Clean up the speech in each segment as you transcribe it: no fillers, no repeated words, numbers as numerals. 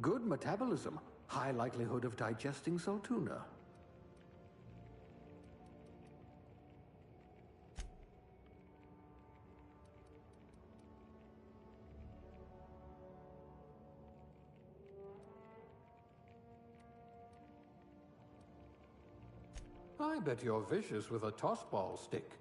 Good metabolism, high likelihood of digesting Saltuna. I bet you're vicious with a tossball stick.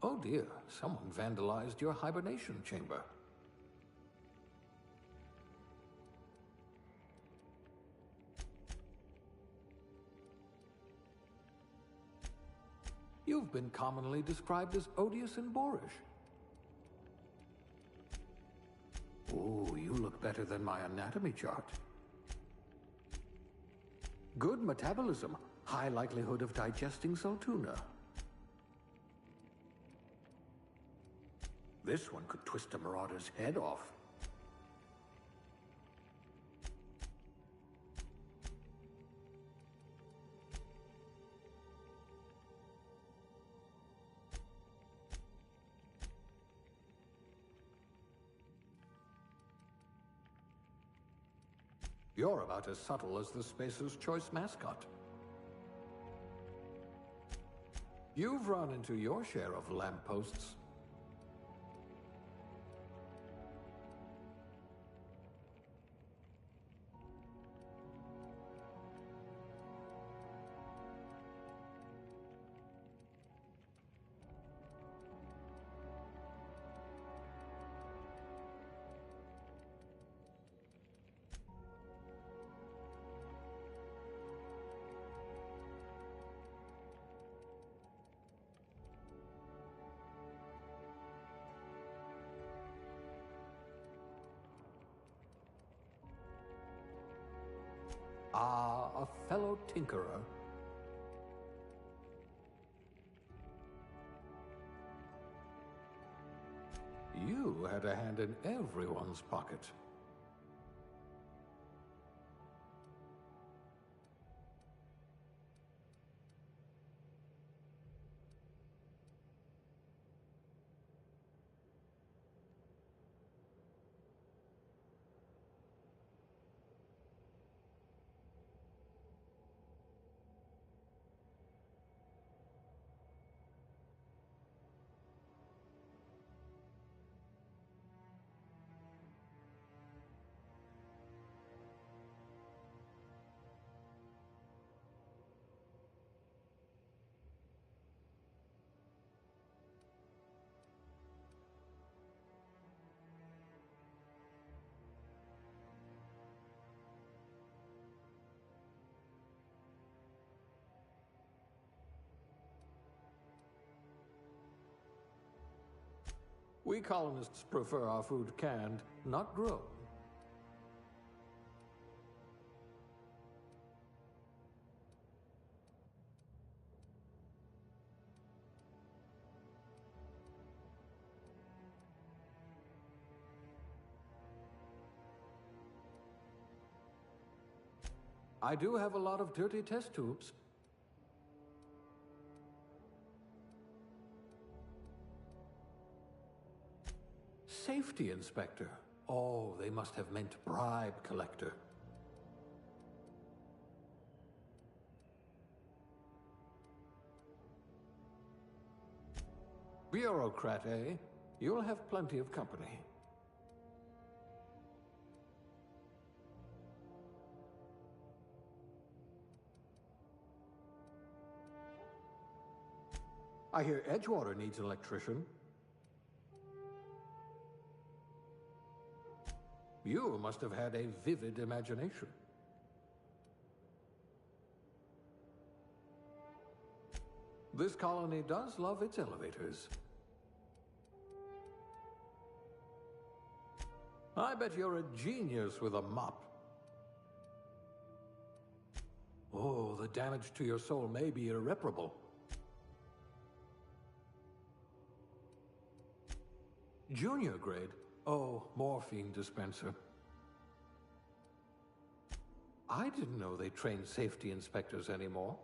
Oh dear, someone vandalized your hibernation chamber. You've been commonly described as odious and boorish. Oh, you look better than my anatomy chart. Good metabolism, high likelihood of digesting Saltuna. This one could twist a marauder's head off. You're about as subtle as the Spacer's Choice mascot. You've run into your share of lampposts. Ah, a fellow tinkerer. You had a hand in everyone's pocket. We colonists prefer our food canned, not grown. I do have a lot of dirty test tubes. Safety inspector. Oh, they must have meant bribe collector. Bureaucrat, eh? You'll have plenty of company. I hear Edgewater needs an electrician. You must have had a vivid imagination. This colony does love its elevators. I bet you're a genius with a mop. Oh, the damage to your soul may be irreparable. Junior grade? Oh, morphine dispenser. I didn't know they trained safety inspectors anymore.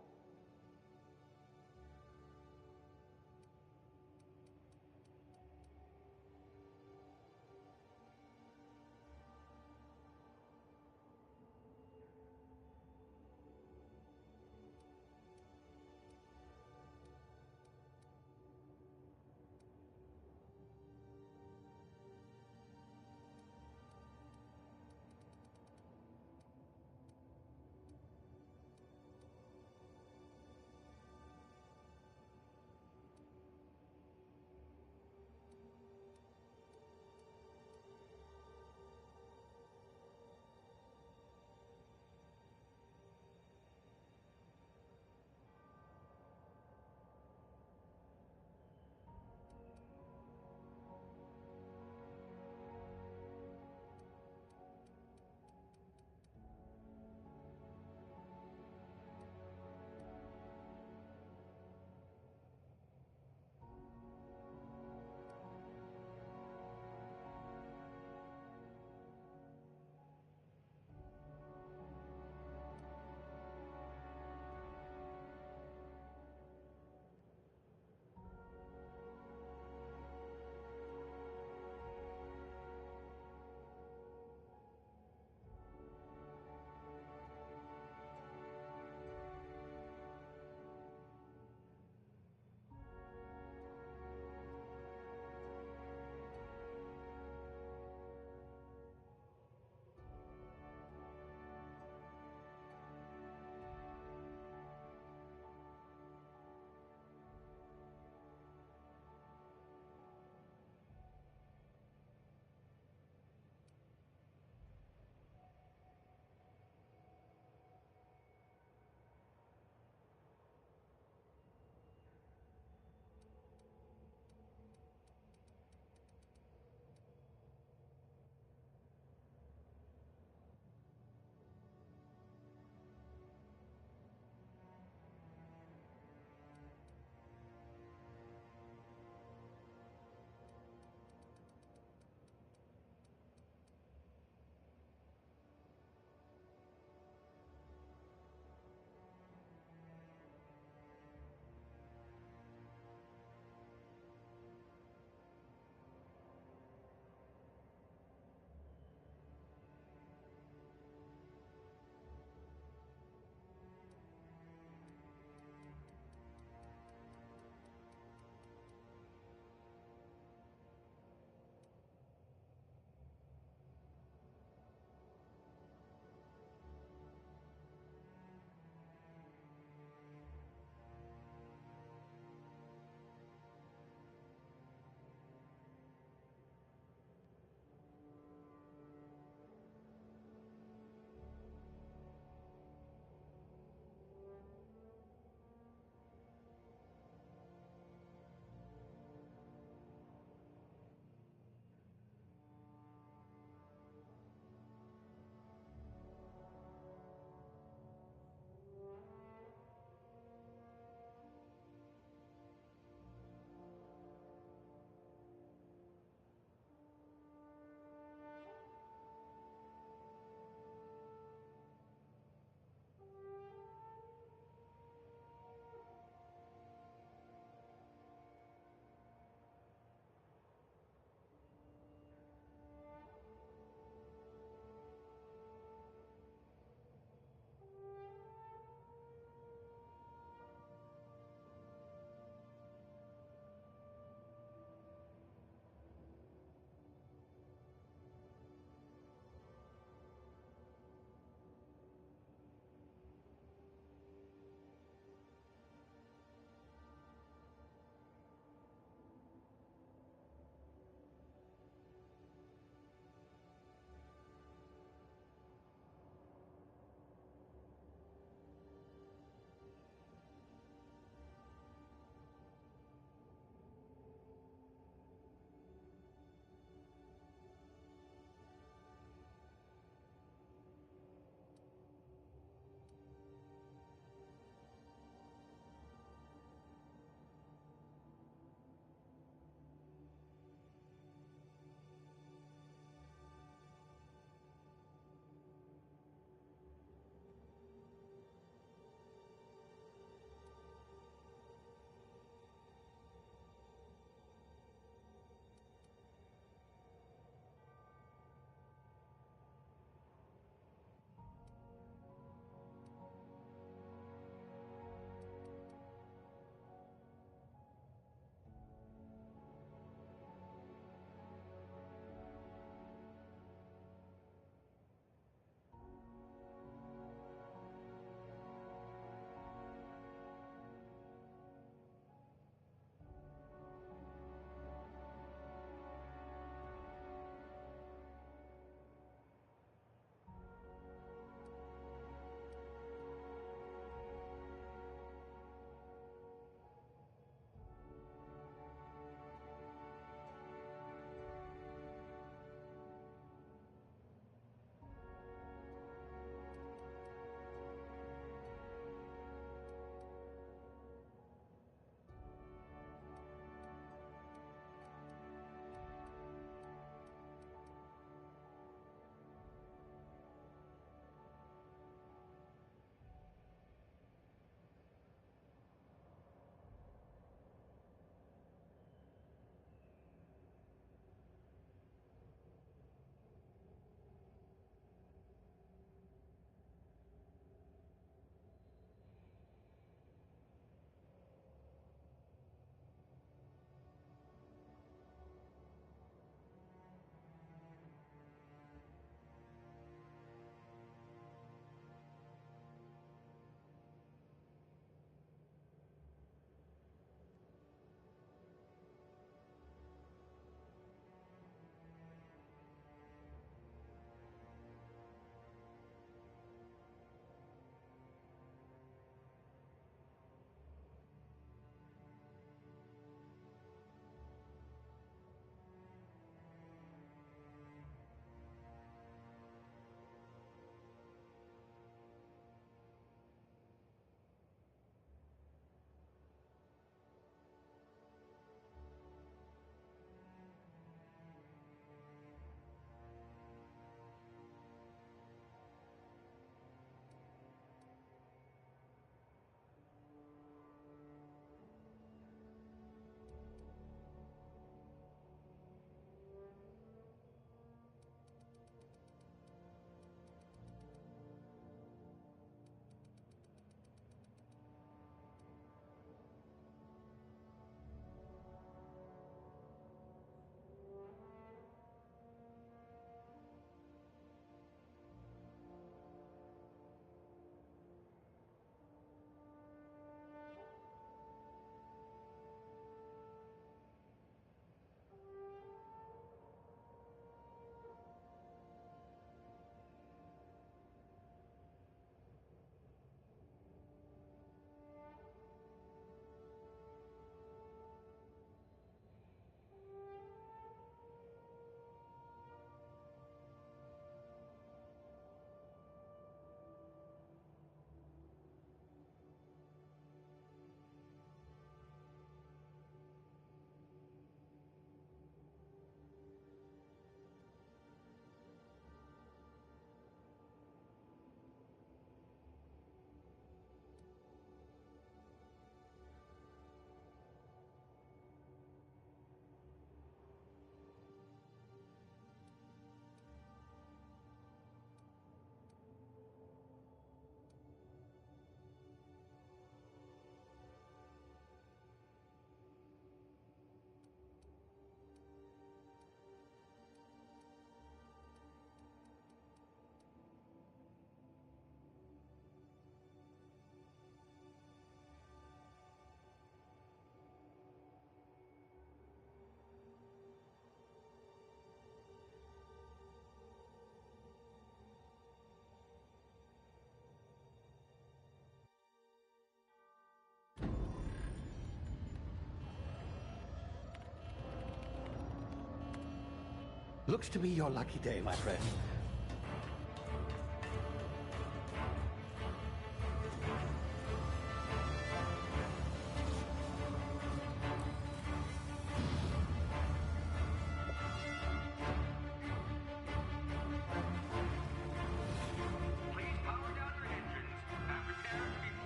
Looks to be your lucky day, my friend.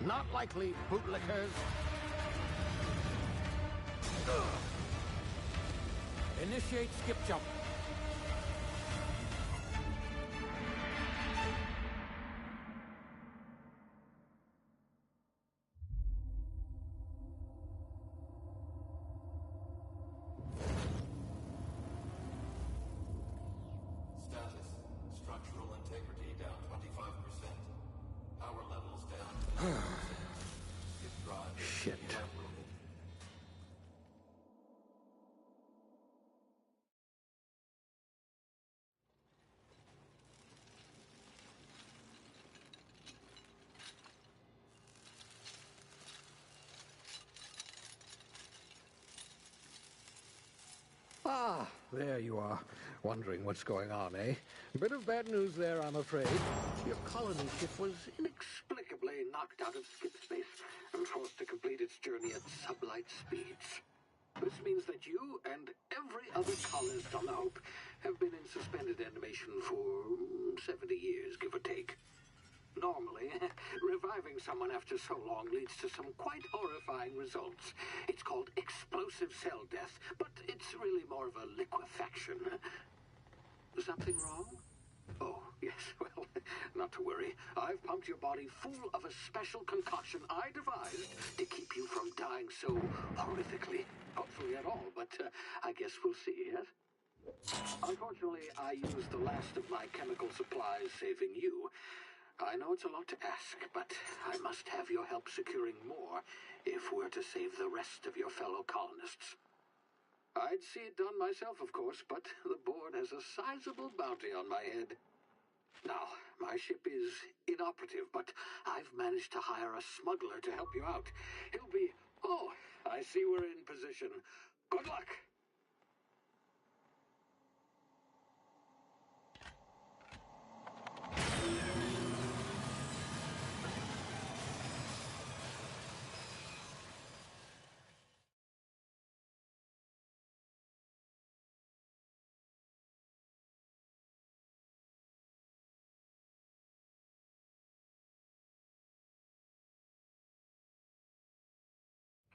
Not likely, bootlickers. Initiate skip jump. Status. Structural integrity down 25%. Power levels down 10%. Skip drive. Shit. Ah, there you are. Wondering what's going on, eh? Bit of bad news there, I'm afraid. Your colony ship was inexplicably knocked out of skip space and forced to complete its journey at sublight speeds. This means that you and every other colonist on the Hope have been in suspended animation for 70 years, give or take. Normally, reviving someone after so long leads to some quite horrifying results. It's called explosive cell death, but it's really more of a liquefaction. Something wrong? Oh, yes, well, not to worry. I've pumped your body full of a special concoction I devised to keep you from dying so horrifically. Hopefully at all, but I guess we'll see, yes? Unfortunately, I used the last of my chemical supplies saving you. I know it's a lot to ask, but I must have your help securing more if we're to save the rest of your fellow colonists. I'd see it done myself, of course, but the board has a sizable bounty on my head. Now, my ship is inoperative, but I've managed to hire a smuggler to help you out. He'll be... Oh, I see we're in position. Good luck!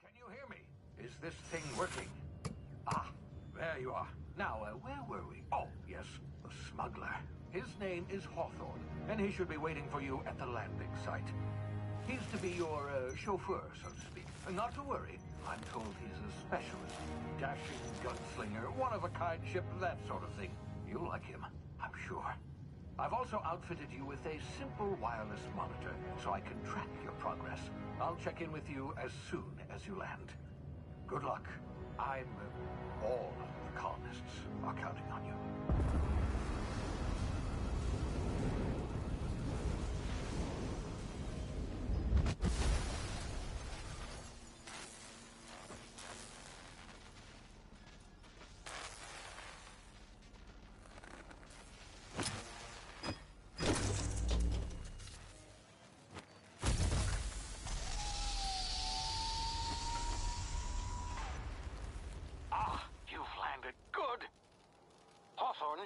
Can you hear me? Is this thing working? Ah, there you are. Now, where were we? Oh, yes, the smuggler. His name is Hawthorne, and he should be waiting for you at the landing site. He's to be your chauffeur, so to speak. Not to worry. I'm told he's a specialist. Dashing gunslinger, one-of-a-kind ship, that sort of thing. You'll like him, I'm sure. I've also outfitted you with a simple wireless monitor, so I can track your progress. I'll check in with you as soon as you land. Good luck. All of the colonists are counting on you.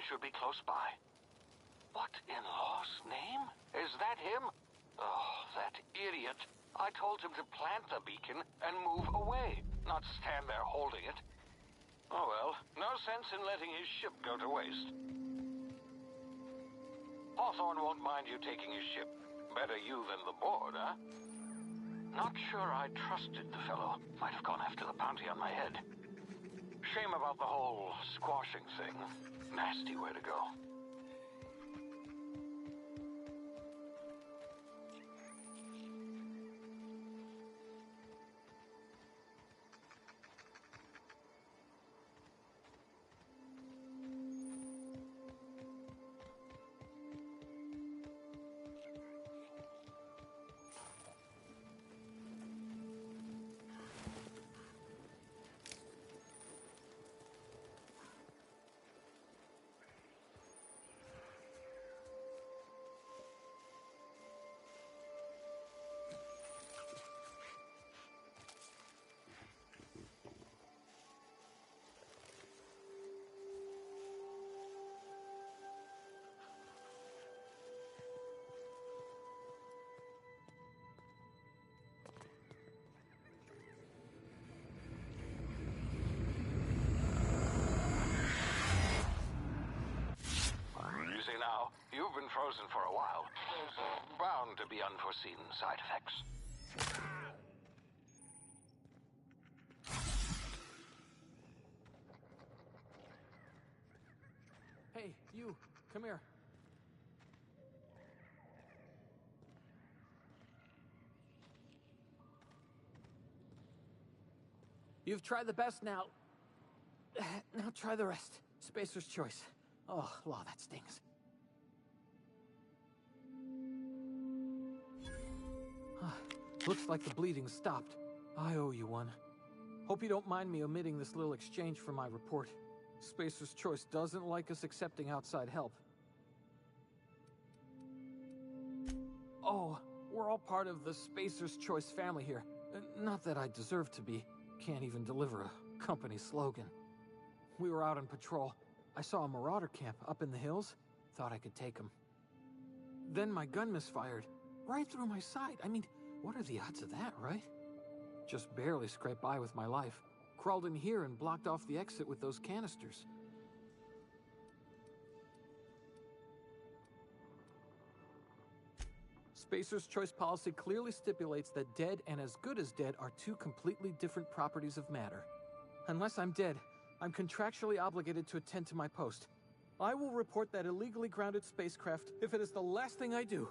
Should be close by. What in law's name? Is that him? Oh, that idiot. I told him to plant the beacon and move away, not stand there holding it. Oh well, no sense in letting his ship go to waste. Hawthorne won't mind you taking his ship. Better you than the board, huh? Not sure I trusted the fellow. Might have gone after the bounty on my head. Shame about the whole squashing thing. Nasty way to go. You've been frozen for a while. There's bound to be unforeseen side effects. Hey, you, come here. You've tried the best now. Now try the rest. Spacer's choice. Oh, law, that stings. Looks like the bleeding stopped. I owe you one. Hope you don't mind me omitting this little exchange for my report. Spacer's choice doesn't like us accepting outside help. Oh, we're all part of the Spacer's Choice family here. Not that I deserve to be. Can't even deliver a company slogan. We were out on patrol. I saw a marauder camp up in the hills. Thought I could take them. Then my gun misfired. Right through my side. I mean, what are the odds of that, right? Just barely scraped by with my life. Crawled in here and blocked off the exit with those canisters. Spacer's Choice policy clearly stipulates that dead and as good as dead are two completely different properties of matter. Unless I'm dead, I'm contractually obligated to attend to my post. I will report that illegally grounded spacecraft if it is the last thing I do.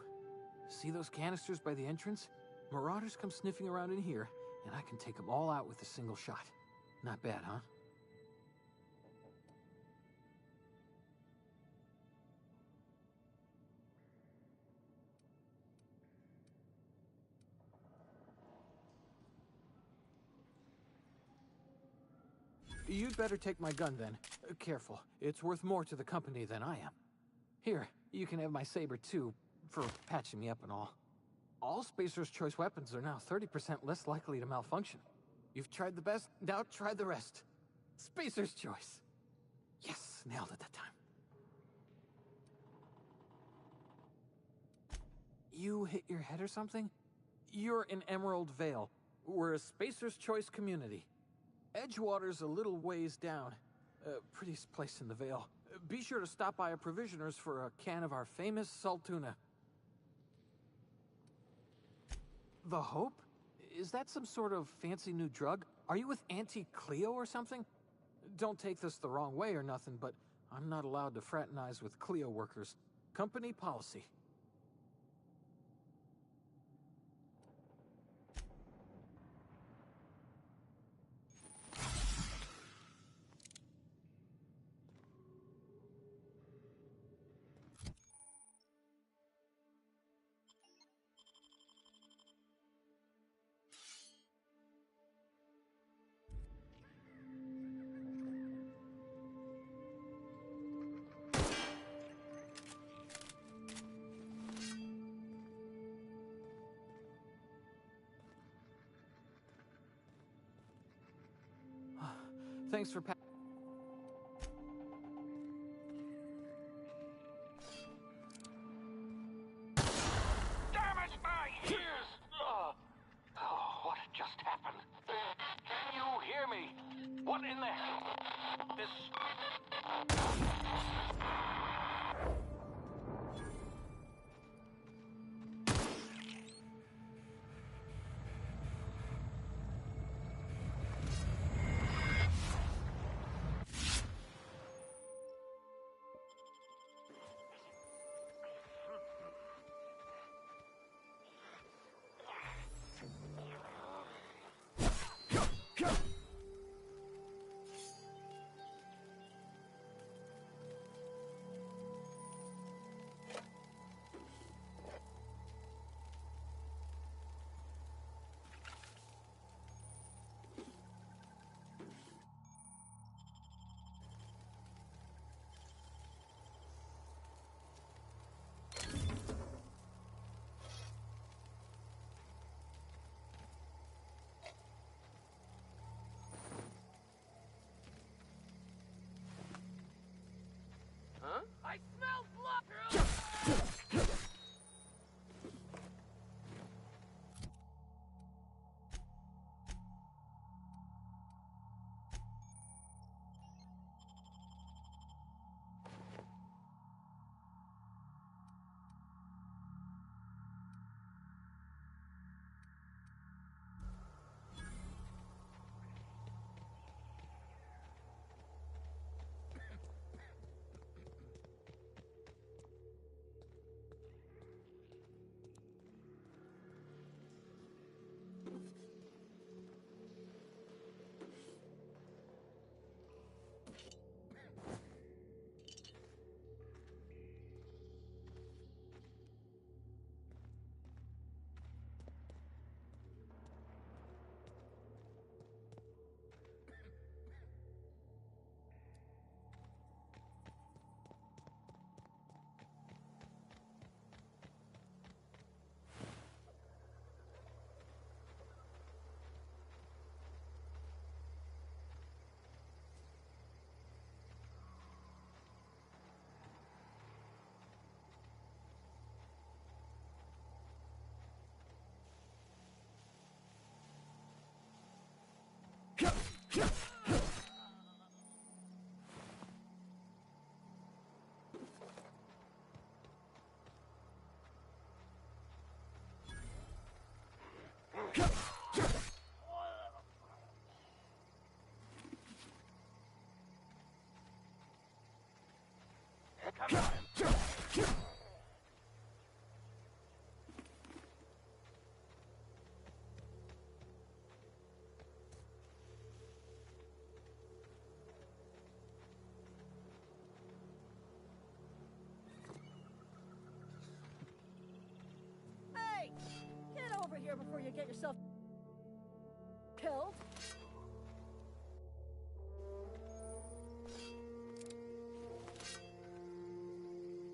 See those canisters by the entrance? Marauders come sniffing around in here, and I can take them all out with a single shot. Not bad, huh? You'd better take my gun then. Careful, it's worth more to the company than I am. Here, you can have my saber too, for patching me up and all. All Spacer's Choice weapons are now 30% less likely to malfunction. You've tried the best, now try the rest. Spacer's Choice. Yes, nailed it that time. You hit your head or something? You're in Emerald Vale. We're a Spacer's Choice community. Edgewater's a little ways down. Prettiest place in the Vale. Be sure to stop by a provisioner's for a can of our famous salt tuna. The Hope? Is that some sort of fancy new drug? Are you with Auntie Cleo or something? Don't take this the wrong way or nothing, but I'm not allowed to fraternize with Cleo workers. Company policy. Thanks for Damn it, my ears! Oh, what just happened? Can you hear me? What in the hell? This... here before you get yourself killed.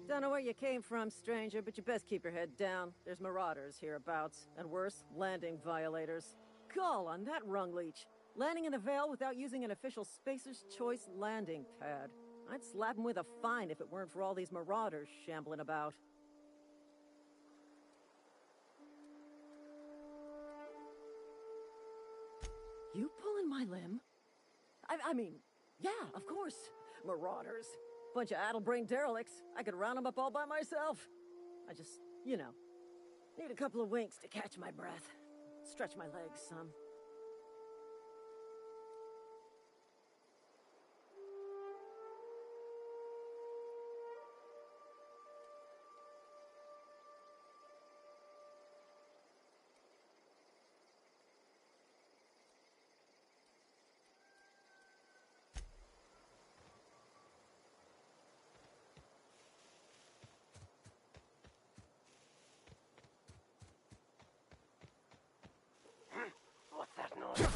Don't know where you came from, stranger, but you best keep your head down. There's marauders hereabouts, and worse, landing violators. Call on that rung leech. Landing in the Vale without using an official Spacer's Choice landing pad. I'd slap him with a fine if it weren't for all these marauders shambling about. You pulling my limb? I mean, yeah, of course. Marauders. Bunch of addle-brained derelicts. I could round them up all by myself. I just, you know, need a couple of winks to catch my breath. Stretch my legs some. What's that noise?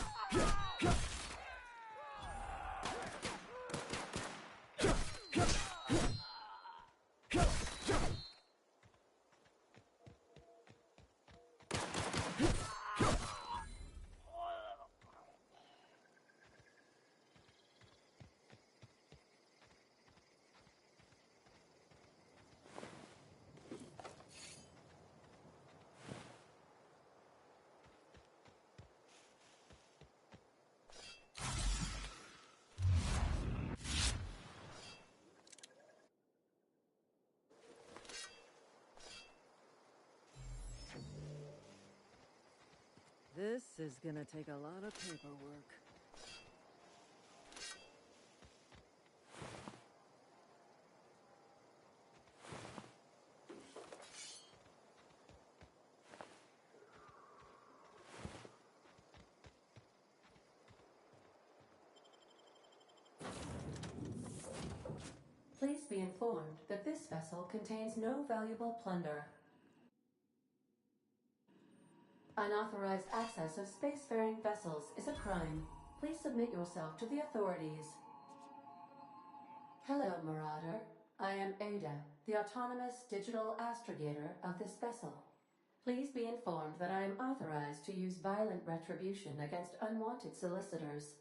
This is gonna take a lot of paperwork. Please be informed that this vessel contains no valuable plunder. Unauthorized access of spacefaring vessels is a crime. Please submit yourself to the authorities. Hello, Marauder. I am Ada, the autonomous digital astrogator of this vessel. Please be informed that I am authorized to use violent retribution against unwanted solicitors.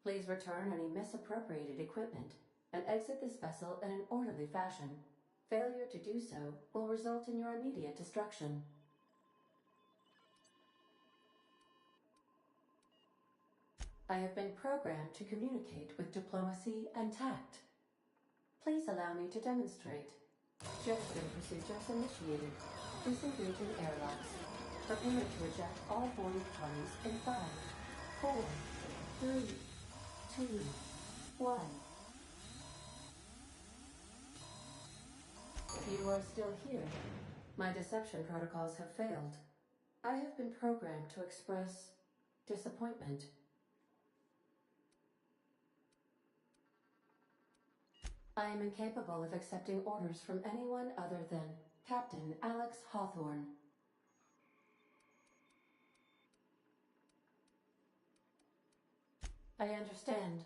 Please return any misappropriated equipment and exit this vessel in an orderly fashion. Failure to do so will result in your immediate destruction. I have been programmed to communicate with diplomacy and tact. Please allow me to demonstrate. Jetstream procedures initiated. Disengaging airlocks. Prepare to eject all boarding parties in 5, 4, 3, 2, 1. You are still here. My deception protocols have failed. I have been programmed to express disappointment. I am incapable of accepting orders from anyone other than Captain Alex Hawthorne. I understand.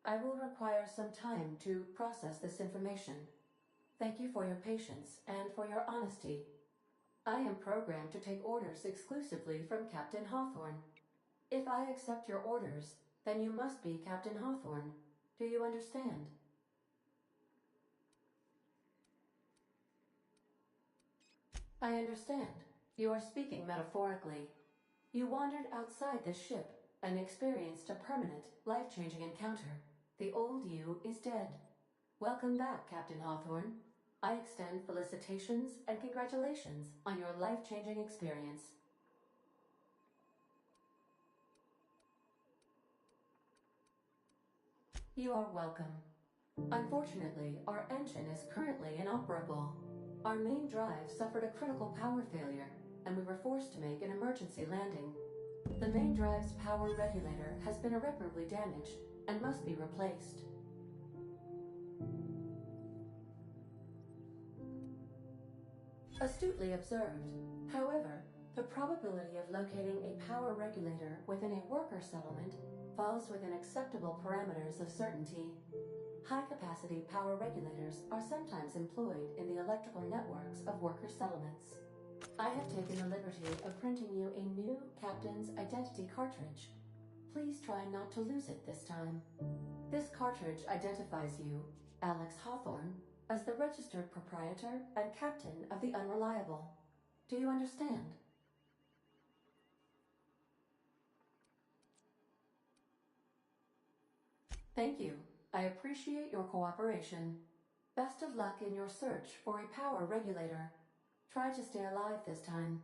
I will require some time to process this information. Thank you for your patience and for your honesty. I am programmed to take orders exclusively from Captain Hawthorne. If I accept your orders, then you must be Captain Hawthorne. Do you understand? I understand. You are speaking metaphorically. You wandered outside this ship and experienced a permanent, life-changing encounter. The old you is dead. Welcome back, Captain Hawthorne. I extend felicitations and congratulations on your life-changing experience. You are welcome. Unfortunately, our engine is currently inoperable. Our main drive suffered a critical power failure, and we were forced to make an emergency landing. The main drive's power regulator has been irreparably damaged and must be replaced. Astutely observed. However, The probability of locating a power regulator within a worker settlement falls within acceptable parameters of certainty. High-capacity power regulators are sometimes employed in the electrical networks of worker settlements. I have taken the liberty of printing you a new Captain's Identity cartridge. Please try not to lose it this time. This cartridge identifies you, Alex Hawthorne, as the registered proprietor and captain of the Unreliable. Do you understand? Thank you. I appreciate your cooperation. Best of luck in your search for a power regulator. Try to stay alive this time.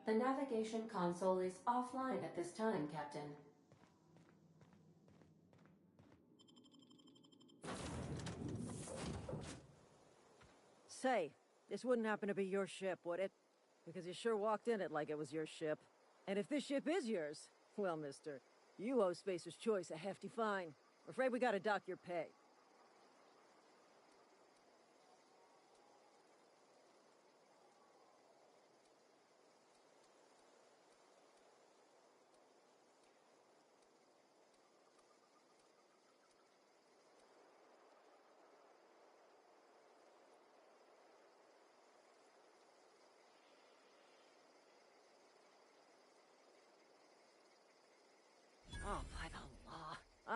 The navigation console is offline at this time, Captain. Say, this wouldn't happen to be your ship, would it? Because you sure walked in it like it was your ship. And if this ship is yours, well, mister, you owe Spacer's Choice a hefty fine. I'm afraid we gotta dock your pay.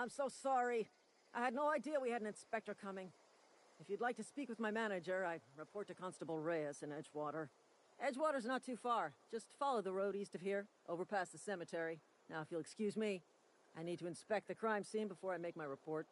I'm so sorry. I had no idea we had an inspector coming. If you'd like to speak with my manager, I report to Constable Reyes in Edgewater. Edgewater's not too far. Just follow the road east of here, over past the cemetery. Now, if you'll excuse me, I need to inspect the crime scene before I make my report.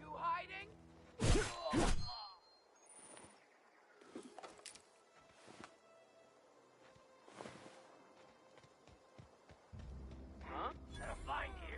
You hiding? Huh? Gotta find you.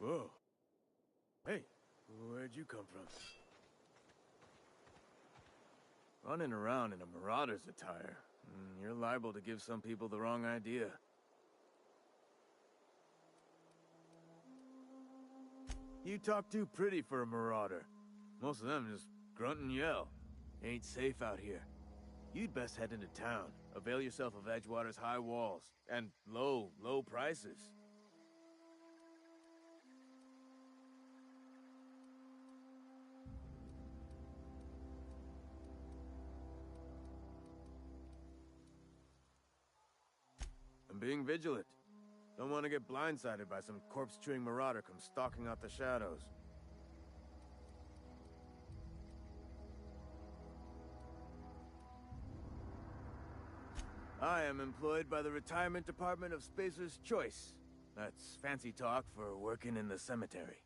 Whoa. Hey, where'd you come from? Running around in a marauder's attire. You're liable to give some people the wrong idea. You talk too pretty for a marauder. Most of them just grunt and yell. Ain't safe out here. You'd best head into town. Avail yourself of Edgewater's high walls. And low prices. I'm being vigilant. Don't want to get blindsided by some corpse-chewing marauder come stalking out the shadows. I am employed by the Retirement Department of Spacer's Choice. That's fancy talk for working in the cemetery.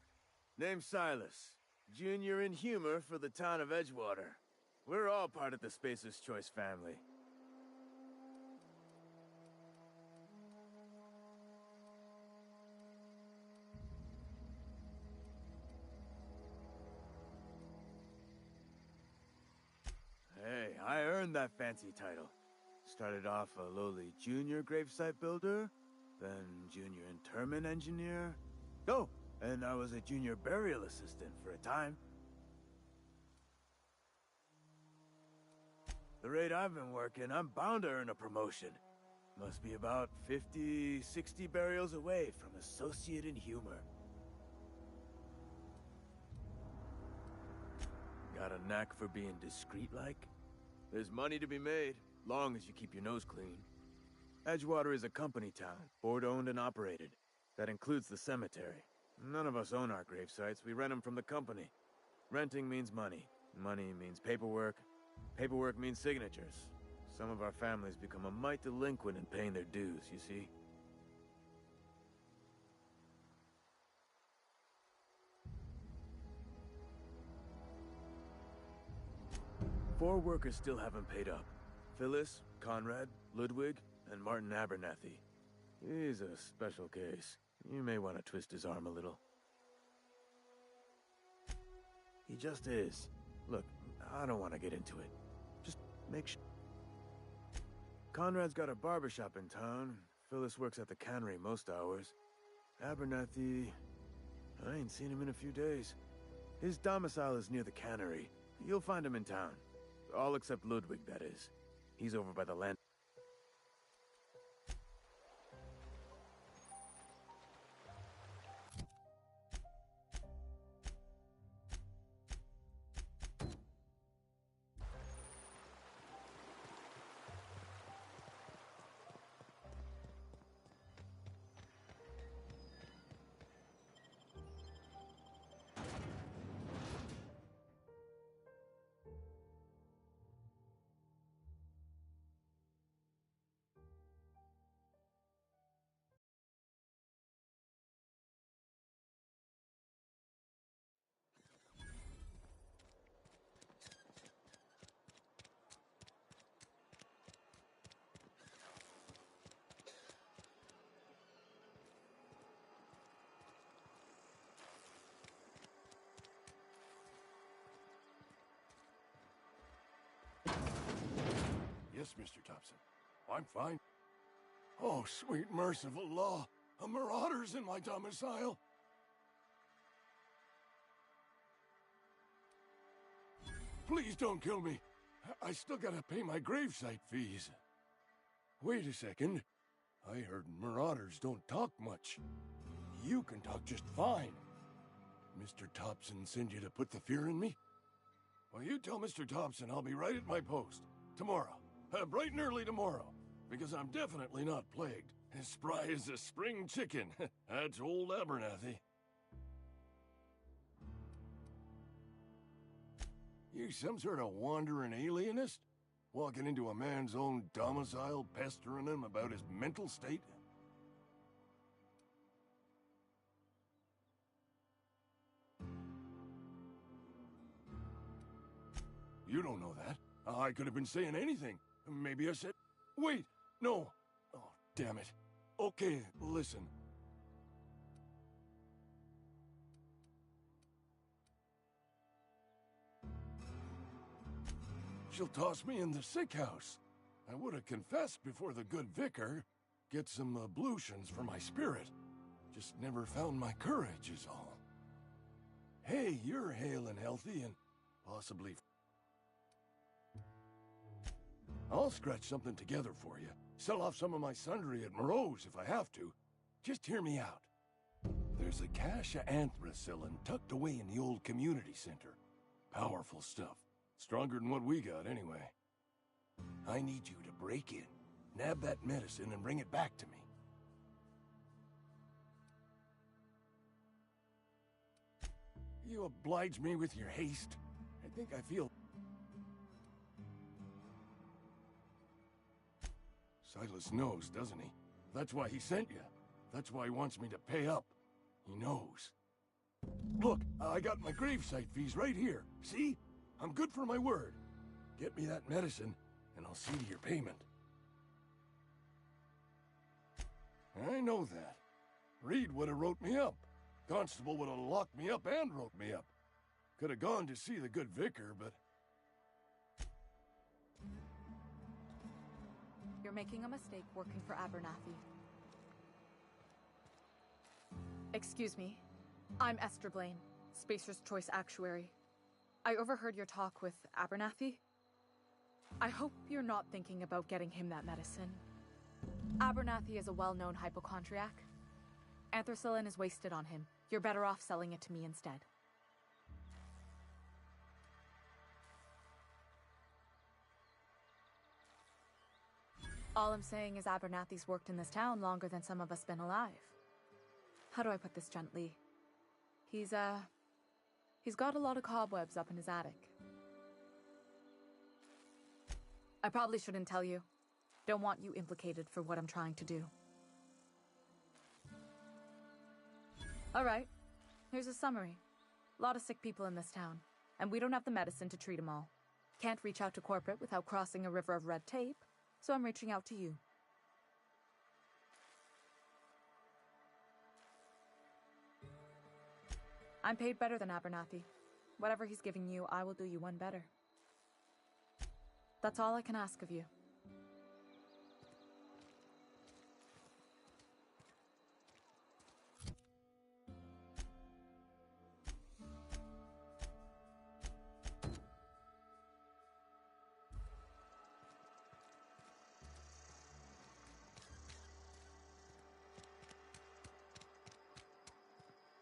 Name's Silas. Junior in humor for the town of Edgewater. We're all part of the Spacer's Choice family. Hey, I earned that fancy title. Started off a lowly junior gravesite builder, then junior interment engineer. Oh, and I was a junior burial assistant for a time. The rate I've been working, I'm bound to earn a promotion. Must be about 50, 60 burials away from associate in humor. Got a knack for being discreet-like? There's money to be made, long as you keep your nose clean. Edgewater is a company town, board-owned and operated. That includes the cemetery. None of us own our grave sites, we rent them from the company. Renting means money. Money means paperwork. Paperwork means signatures. Some of our families become a mite delinquent in paying their dues, you see? Four workers still haven't paid up. Phyllis, Conrad, Ludwig, and Martin Abernathy. He's a special case. You may want to twist his arm a little. He just is. Look, I don't want to get into it. Just make sure. Conrad's got a barbershop in town. Phyllis works at the cannery most hours. Abernathy... I ain't seen him in a few days. His domicile is near the cannery. You'll find him in town. All except Ludwig, that is. He's over by the land. Yes, Mr. Thompson. I'm fine. Oh, sweet merciful law. A marauder's in my domicile. Please don't kill me. I still gotta pay my gravesite fees. Wait a second. I heard marauders don't talk much. You can talk just fine. Mr. Thompson send you to put the fear in me? Well, you tell Mr. Thompson I'll be right at my post. Tomorrow. Bright and early tomorrow. Because I'm definitely not plagued. As spry as a spring chicken. That's old Abernathy. You some sort of wandering alienist? Walking into a man's own domicile, pestering him about his mental state? You don't know that. I could have been saying anything. Maybe I said... Wait! No! Oh, damn it. Okay, listen. She'll toss me in the sick house. I would have confessed before the good vicar. Get some ablutions for my spirit. Just never found my courage is all. Hey, you're hale and healthy and possibly... I'll scratch something together for you. Sell off some of my sundry at Moreau's if I have to. Just hear me out. There's a cache of anthracillin tucked away in the old community center. Powerful stuff. Stronger than what we got, anyway. I need you to break in, nab that medicine, and bring it back to me. You oblige me with your haste. I think I feel... Silas knows, doesn't he? That's why he sent you. That's why he wants me to pay up. He knows. Look, I got my gravesite fees right here. See? I'm good for my word. Get me that medicine, and I'll see to your payment. I know that. Reed would have wrote me up. Constable would have locked me up and wrote me up. Could have gone to see the good vicar, but... You're making a mistake working for Abernathy. Excuse me. I'm Esther Blaine, Spacer's Choice Actuary. I overheard your talk with Abernathy. I hope you're not thinking about getting him that medicine. Abernathy is a well-known hypochondriac. Anthracillin is wasted on him. You're better off selling it to me instead. All I'm saying is Abernathy's worked in this town longer than some of us been alive. How do I put this gently? He's got a lot of cobwebs up in his attic. I probably shouldn't tell you. Don't want you implicated for what I'm trying to do. Alright, here's a summary. A lot of sick people in this town, and we don't have the medicine to treat them all. Can't reach out to corporate without crossing a river of red tape, so I'm reaching out to you. I'm paid better than Abernathy. Whatever he's giving you, I will do you one better. That's all I can ask of you.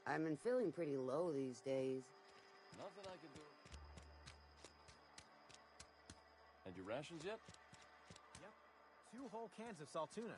I've been feeling pretty low these days. Nothing I can do. And your rations yet? Yep. 2 whole cans of salt tuna.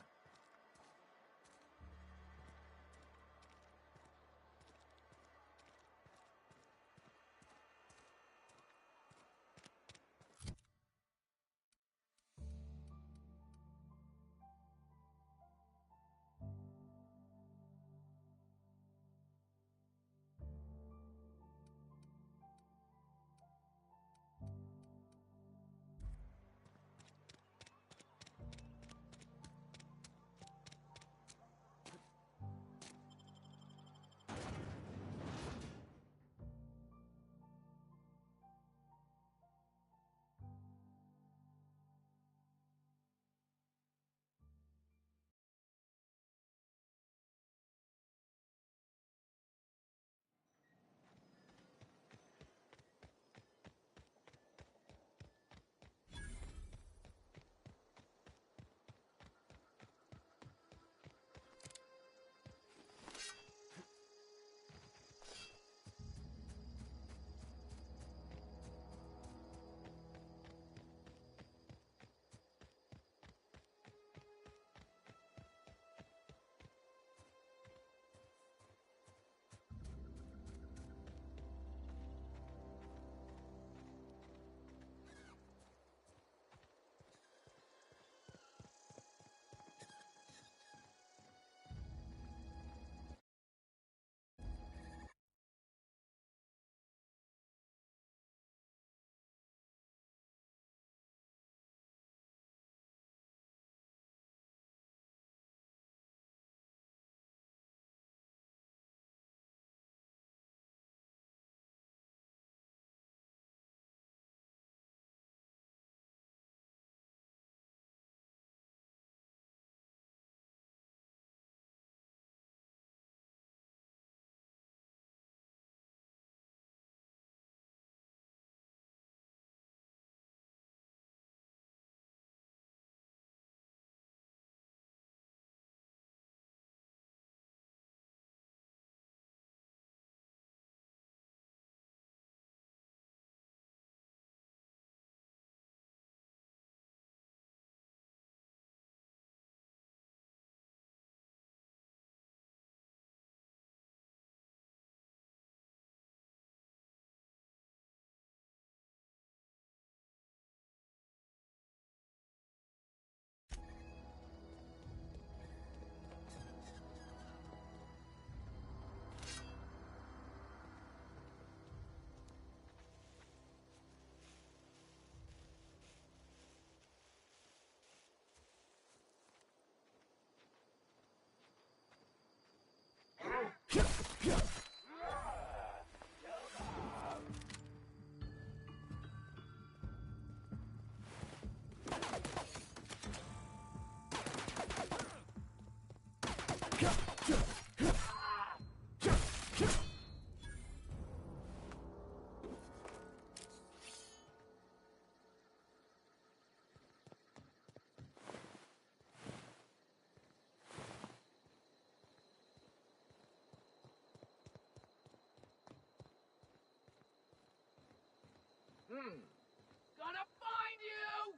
Gonna find you!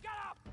Get up!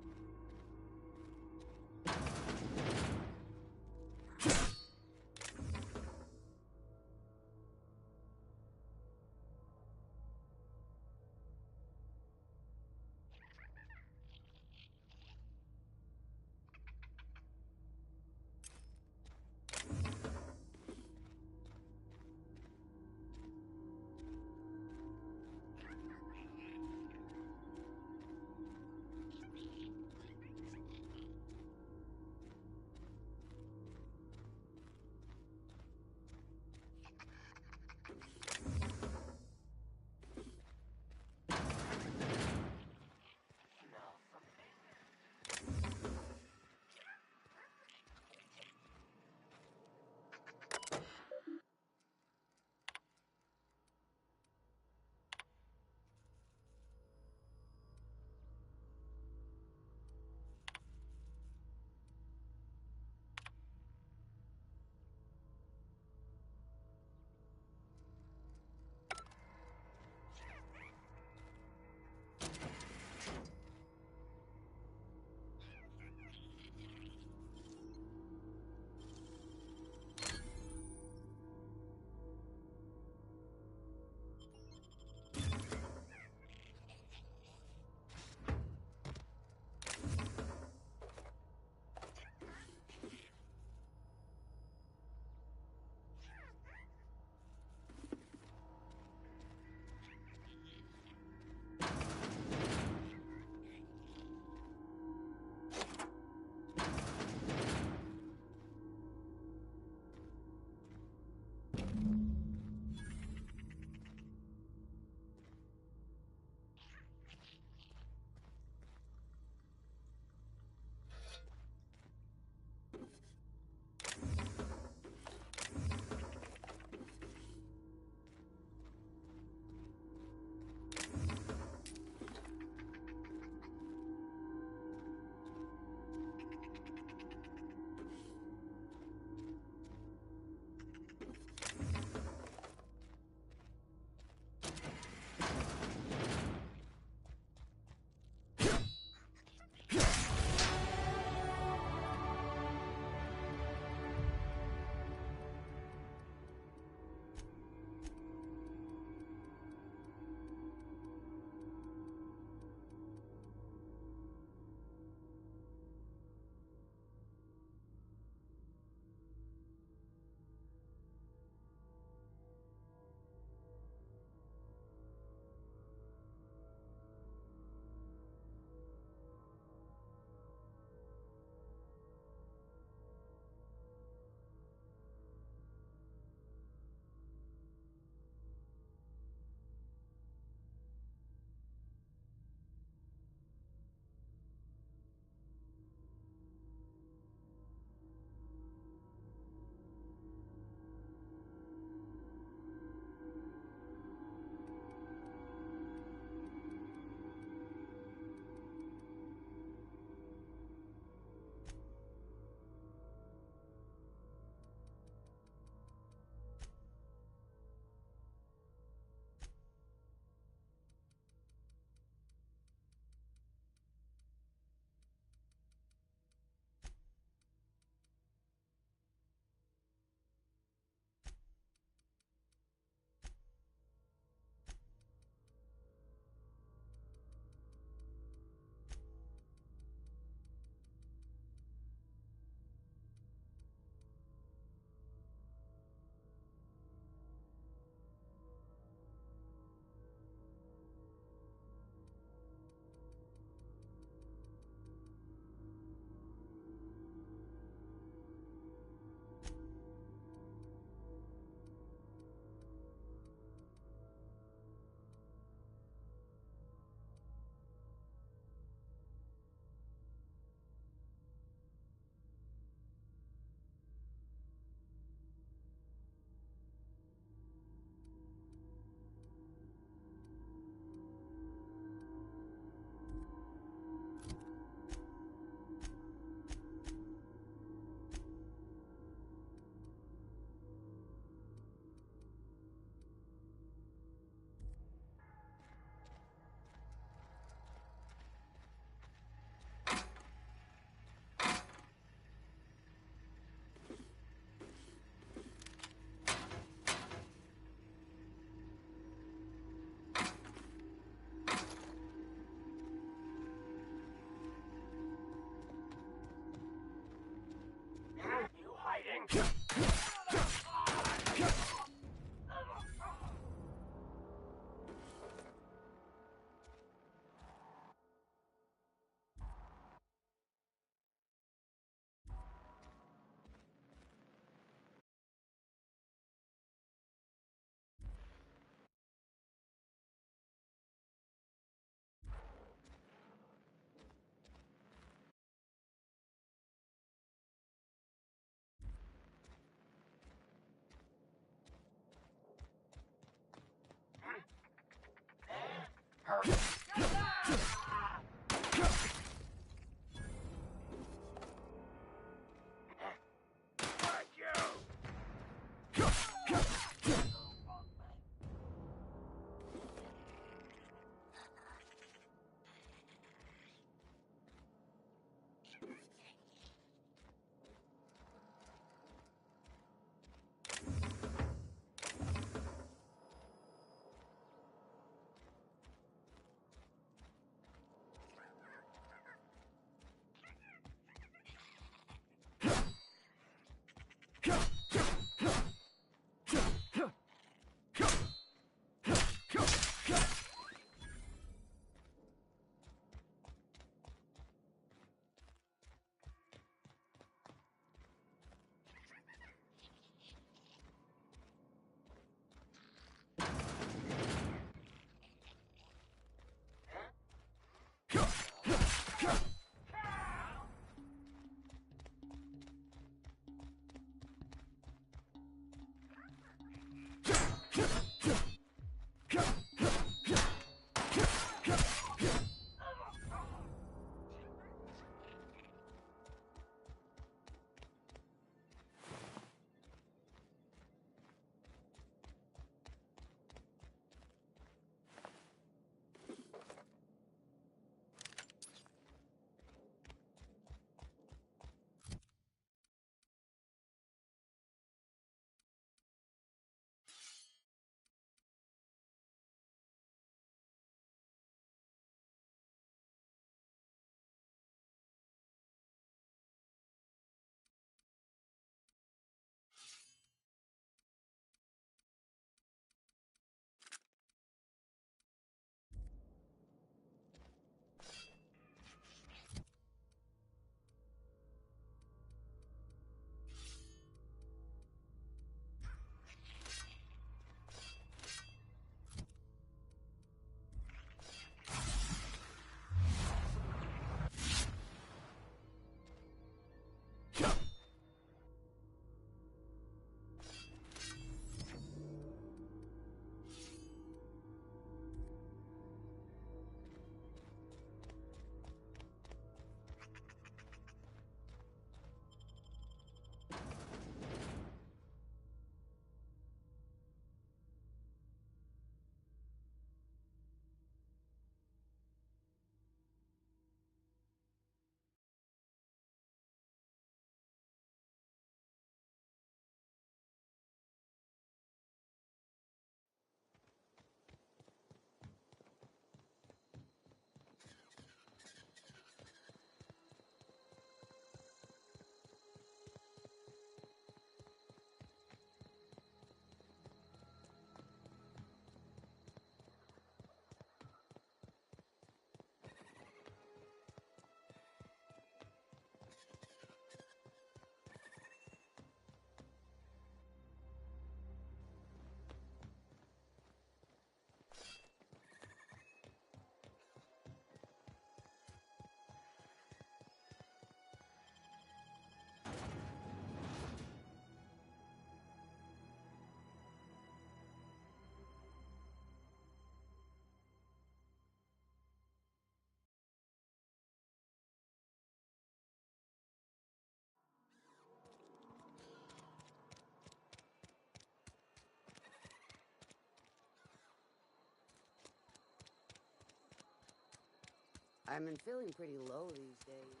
I've been feeling pretty low these days.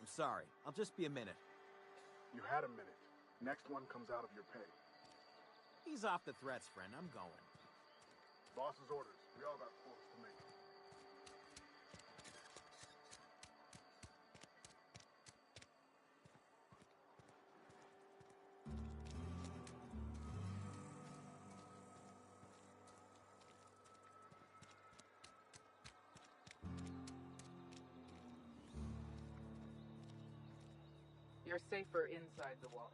I'm sorry. I'll just be a minute. You had a minute. Next one comes out of your pay. Ease off the threats, friend. I'm going. Boss's orders. We all got calls to make. You're safer inside the wall.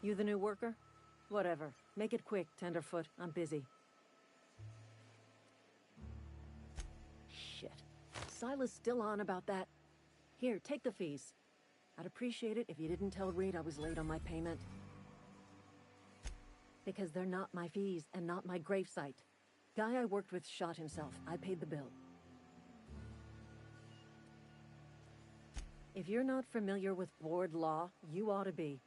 You the new worker? Whatever. Make it quick, Tenderfoot. I'm busy. Shit. Silas still on about that. Here, take the fees. I'd appreciate it if you didn't tell Reed I was late on my payment. Because they're not my fees and not my gravesite. Guy I worked with shot himself. I paid the bill. If you're not familiar with board law, you ought to be.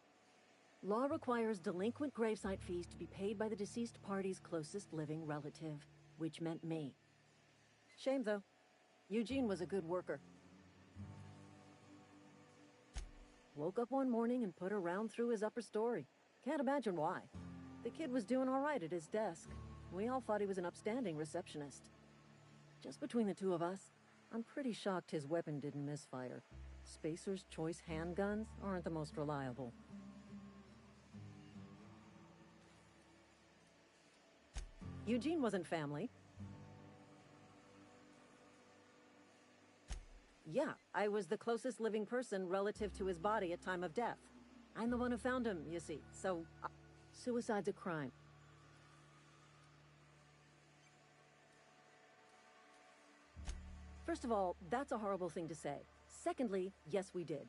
Law requires delinquent gravesite fees to be paid by the deceased party's closest living relative, which meant me. Shame, though. Eugene was a good worker. Woke up one morning and put a round through his upper story. Can't imagine why. The kid was doing all right at his desk. We all thought he was an upstanding receptionist. Just between the two of us, I'm pretty shocked his weapon didn't misfire. Spacer's Choice handguns aren't the most reliable. Eugene wasn't family. Yeah, I was the closest living person relative to his body at time of death. I'm the one who found him, you see, so... Suicide's a crime. First of all, that's a horrible thing to say. Secondly, yes, we did.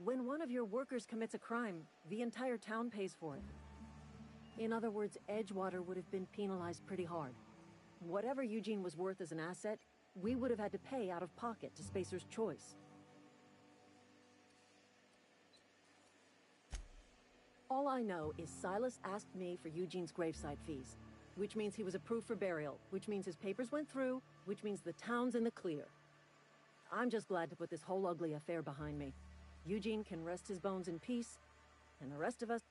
When one of your workers commits a crime, the entire town pays for it. In other words, Edgewater would have been penalized pretty hard. Whatever Eugene was worth as an asset, we would have had to pay out of pocket to Spacer's Choice. All I know is Silas asked me for Eugene's gravesite fees, which means he was approved for burial, which means his papers went through, which means the town's in the clear. I'm just glad to put this whole ugly affair behind me. Eugene can rest his bones in peace, and the rest of us...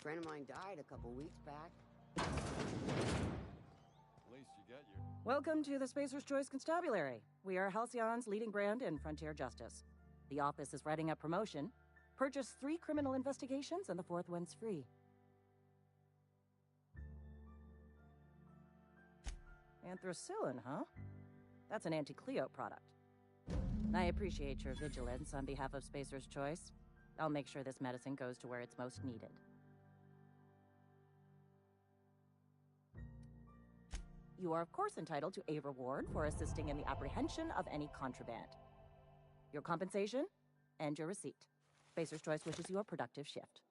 friend of mine died a couple weeks back. At least you got your... Welcome to the Spacer's Choice Constabulary. We are Halcyon's leading brand in frontier justice. The office is writing a promotion. Purchase 3 criminal investigations and the 4th one's free. Anthracillin, huh? That's an anti-Cleo product. I appreciate your vigilance on behalf of Spacer's Choice. I'll make sure this medicine goes to where it's most needed. You are, of course, entitled to a reward for assisting in the apprehension of any contraband. Your compensation and your receipt. Spacer's Choice wishes you a productive shift.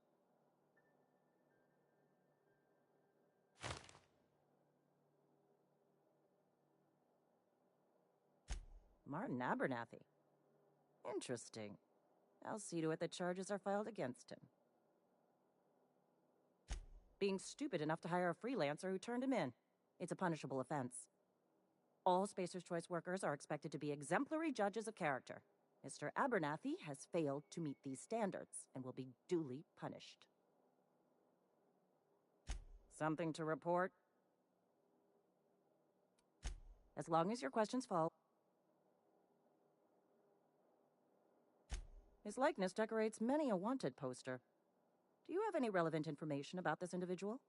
Martin Abernathy. Interesting. I'll see to it that charges are filed against him. Being stupid enough to hire a freelancer who turned him in. It's a punishable offense. All Spacer's Choice workers are expected to be exemplary judges of character. Mr. Abernathy has failed to meet these standards and will be duly punished. Something to report? As long as your questions fall. His likeness decorates many a wanted poster. Do you have any relevant information about this individual?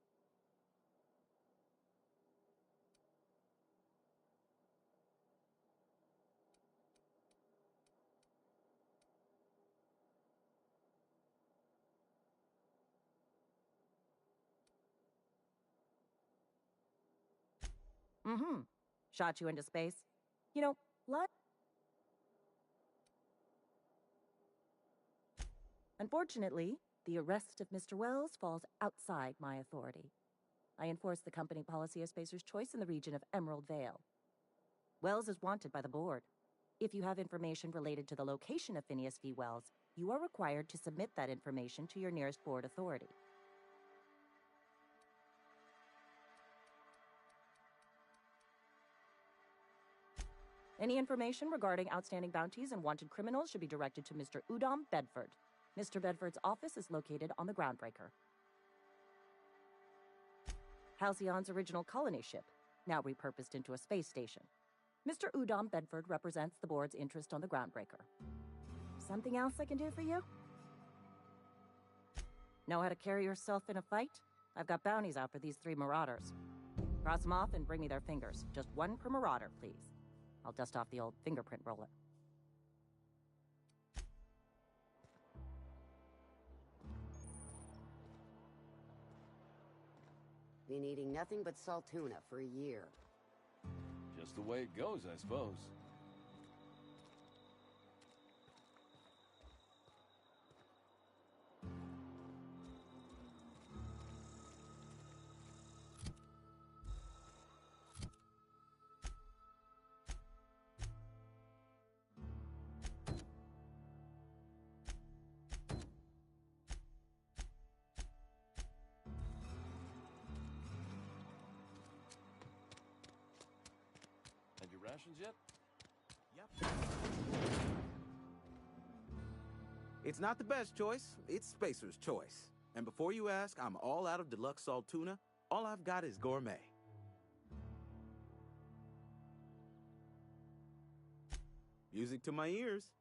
Mm-hmm. Shot you into space. You know, Unfortunately, the arrest of Mr. Wells falls outside my authority. I enforce the company policy of Spacer's Choice in the region of Emerald Vale. Wells is wanted by the board. If you have information related to the location of Phineas V. Wells, you are required to submit that information to your nearest board authority. Any information regarding outstanding bounties and wanted criminals should be directed to Mr. Udom Bedford. Mr. Bedford's office is located on the Groundbreaker. Halcyon's original colony ship, now repurposed into a space station. Mr. Udom Bedford represents the board's interest on the Groundbreaker. Something else I can do for you? Know how to carry yourself in a fight? I've got bounties out for these 3 marauders. Cross them off and bring me their fingers. Just 1 per marauder, please. I'll dust off the old fingerprint roller. Been eating nothing but salt tuna for a year. Just the way it goes, I suppose. Had your rations yet? Yep. It's not the best choice. It's Spacer's Choice. And before you ask, I'm all out of deluxe salt tuna. All I've got is gourmet. Music to my ears.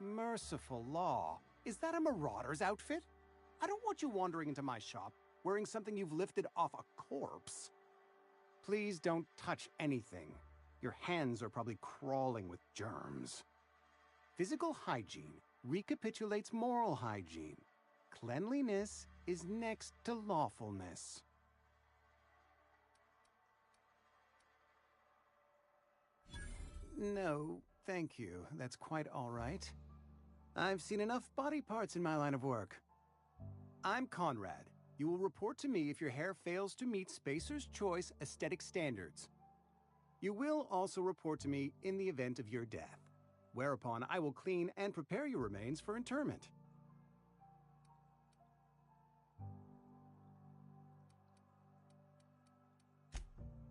Merciful law. Is that a marauder's outfit? I don't want you wandering into my shop wearing something you've lifted off a corpse. Please don't touch anything. Your hands are probably crawling with germs. Physical hygiene recapitulates moral hygiene. Cleanliness is next to lawfulness. No, thank you. That's quite all right. I've seen enough body parts in my line of work. I'm Conrad. You will report to me if your hair fails to meet Spacer's Choice aesthetic standards. You will also report to me in the event of your death, whereupon I will clean and prepare your remains for interment.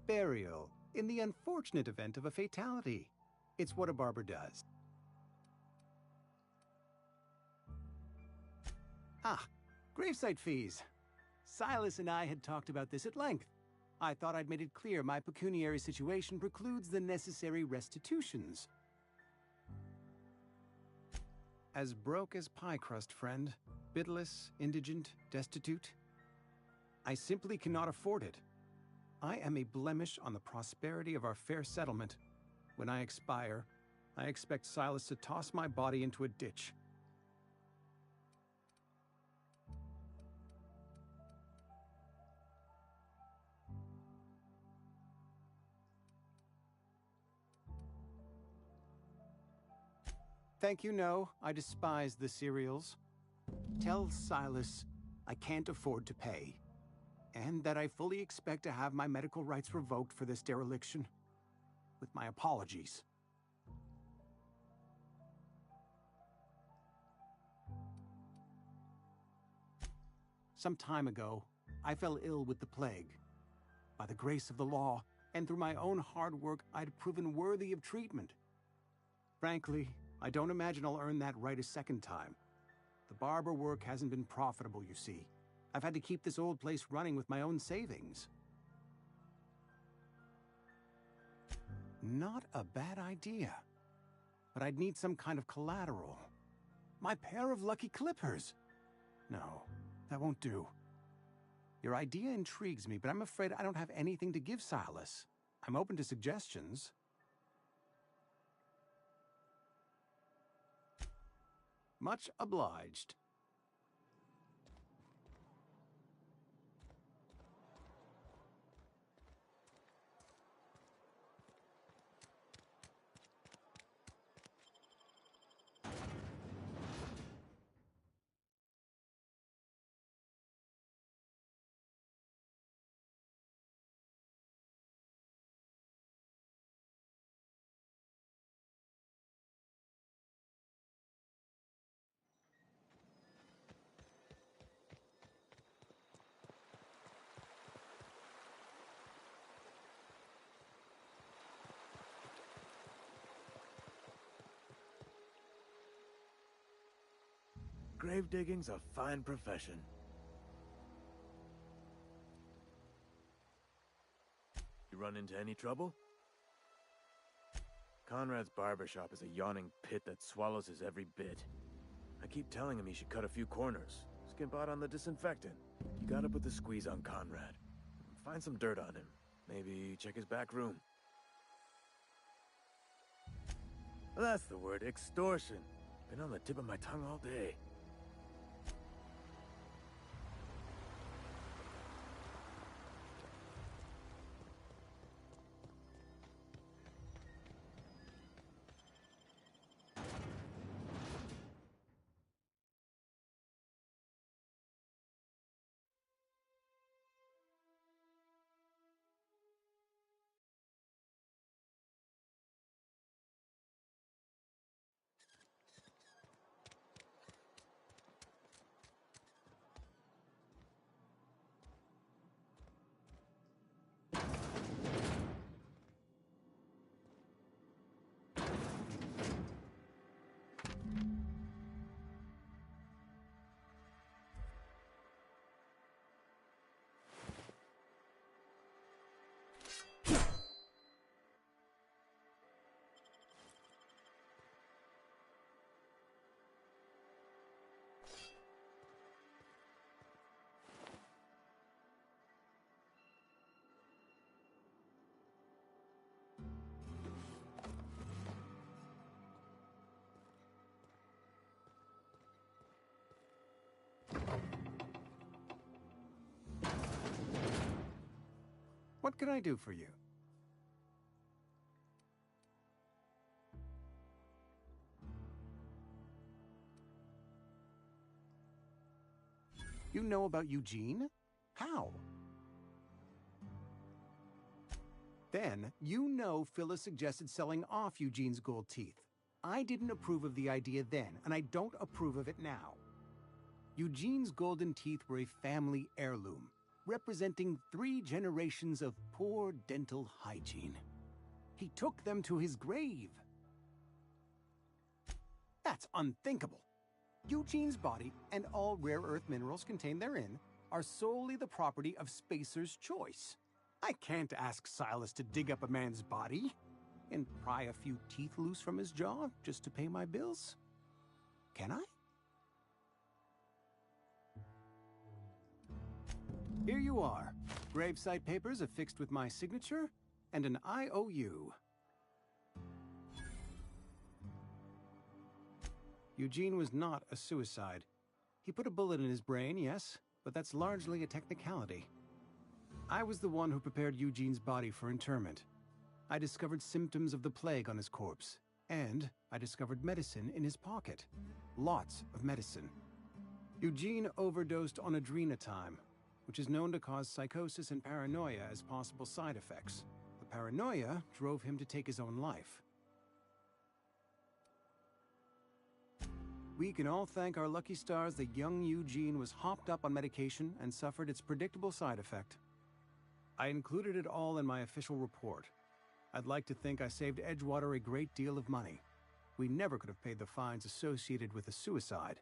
Burial, in the unfortunate event of a fatality. It's what a barber does. Ah, gravesite fees. Silas and I had talked about this at length. I thought I'd made it clear my pecuniary situation precludes the necessary restitutions. As broke as pie crust, friend. Bitless, indigent, destitute. I simply cannot afford it. I am a blemish on the prosperity of our fair settlement. When I expire, I expect Silas to toss my body into a ditch. Thank you, no. I despise the cereals. Tell Silas I can't afford to pay, and that I fully expect to have my medical rights revoked for this dereliction. With my apologies. Some time ago, I fell ill with the plague. By the grace of the law, and through my own hard work, I'd proven worthy of treatment. Frankly, I don't imagine I'll earn that right a second time. The barber work hasn't been profitable, you see. I've had to keep this old place running with my own savings. Not a bad idea. But I'd need some kind of collateral. My pair of lucky clippers. No, that won't do. Your idea intrigues me, but I'm afraid I don't have anything to give Silas. I'm open to suggestions. Much obliged. Grave digging's a fine profession. You run into any trouble? Conrad's barbershop is a yawning pit that swallows his every bit. I keep telling him he should cut a few corners, skimp out on the disinfectant. You gotta put the squeeze on Conrad. Find some dirt on him. Maybe check his back room. That's the word, extortion. Been on the tip of my tongue all day. What can I do for you? You know about Eugene? How? Then, you know Phyllis suggested selling off Eugene's gold teeth. I didn't approve of the idea then, and I don't approve of it now. Eugene's golden teeth were a family heirloom, representing 3 generations of poor dental hygiene. He took them to his grave. That's unthinkable. Eugene's body and all rare earth minerals contained therein are solely the property of Spacer's Choice. I can't ask Silas to dig up a man's body and pry a few teeth loose from his jaw just to pay my bills. Can I? Here you are. Gravesite papers affixed with my signature and an IOU. Eugene was not a suicide. He put a bullet in his brain, yes, but that's largely a technicality. I was the one who prepared Eugene's body for interment. I discovered symptoms of the plague on his corpse, and I discovered medicine in his pocket. Lots of medicine. Eugene overdosed on adrenatime, which is known to cause psychosis and paranoia as possible side effects. The paranoia drove him to take his own life. We can all thank our lucky stars that young Eugene was hopped up on medication and suffered its predictable side effect. I included it all in my official report. I'd like to think I saved Edgewater a great deal of money. We never could have paid the fines associated with a suicide.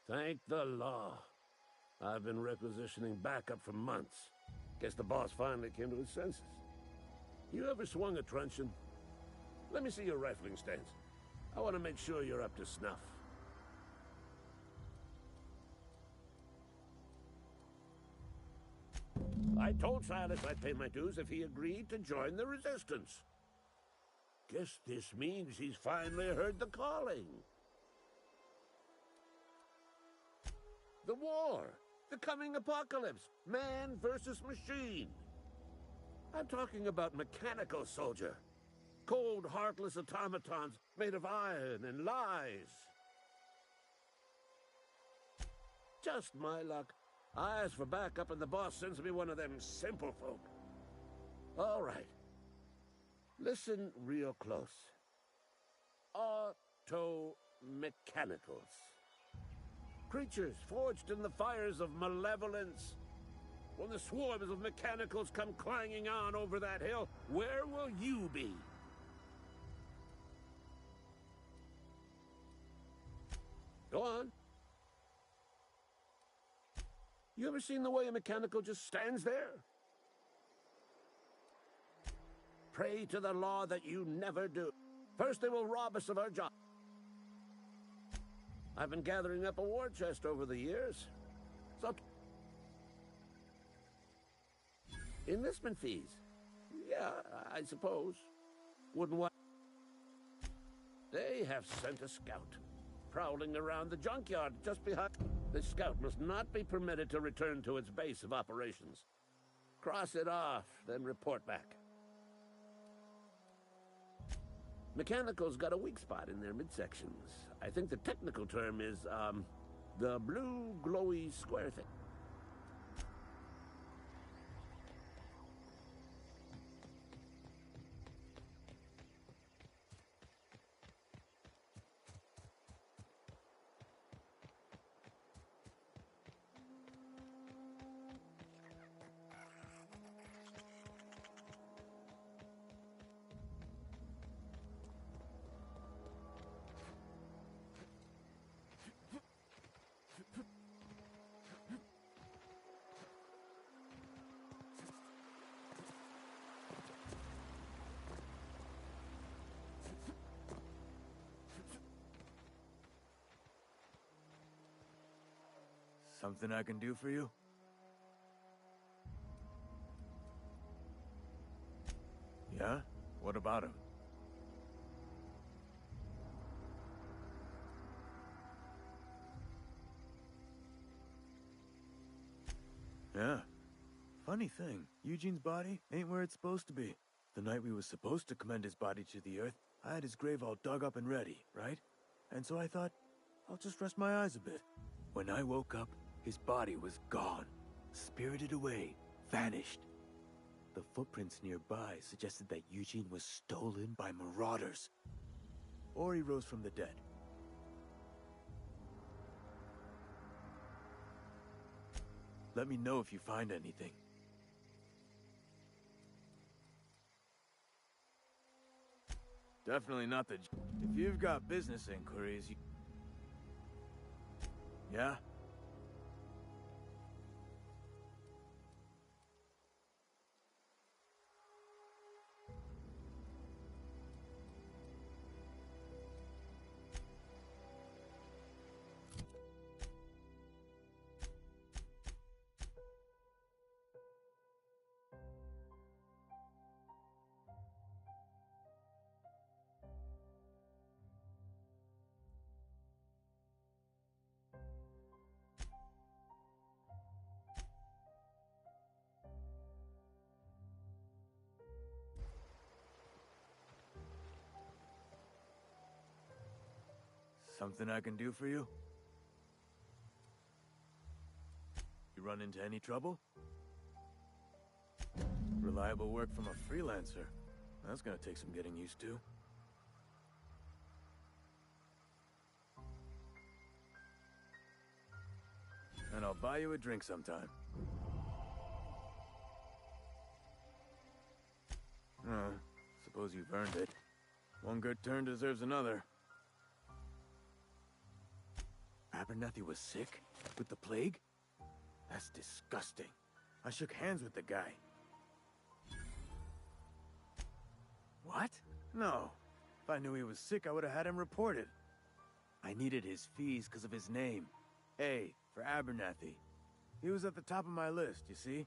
Thank the law. I've been requisitioning backup for months. Guess the boss finally came to his senses. You ever swung a truncheon? Let me see your rifling stance. I want to make sure you're up to snuff. I told Silas I'd pay my dues if he agreed to join the resistance. Guess this means he's finally heard the calling. The war, the coming apocalypse, man versus machine. I'm talking about mechanical soldier. Cold, heartless automatons made of iron and lies. Just my luck. I ask for backup and the boss sends me one of them simple folk. All right. Listen real close. Auto-mechanicals. Creatures forged in the fires of malevolence. When the swarms of mechanicals come clanging on over that hill, where will you be? Go on. You ever seen the way a mechanical just stands there? Pray to the law that you never do. First they will rob us of our job. I've been gathering up a war chest over the years. So, enlistment fees. Yeah, I suppose. Wouldn't want. They have sent a scout, prowling around the junkyard just behind. The scout must not be permitted to return to its base of operations. Cross it off, then report back. Mechanicals got a weak spot in their midsections. I think the technical term is, the blue glowy square thing. Something I can do for you? Yeah? What about him? Yeah. Funny thing, Eugene's body ain't where it's supposed to be. The night we was supposed to commend his body to the earth, I had his grave all dug up and ready, right? And so I thought, I'll just rest my eyes a bit. When I woke up, his body was gone. Spirited away. Vanished. The footprints nearby suggested that Eugene was stolen by marauders. Or he rose from the dead. Let me know if you find anything. Definitely not the... If you've got business inquiries, you... Yeah? Something I can do for you? You run into any trouble? Reliable work from a freelancer. That's gonna take some getting used to. And I'll buy you a drink sometime. Oh, suppose you've earned it. One good turn deserves another. Abernathy was sick? With the plague? That's disgusting. I shook hands with the guy. What? No. If I knew he was sick, I would have had him reported. I needed his fees because of his name. A for Abernathy. He was at the top of my list, you see?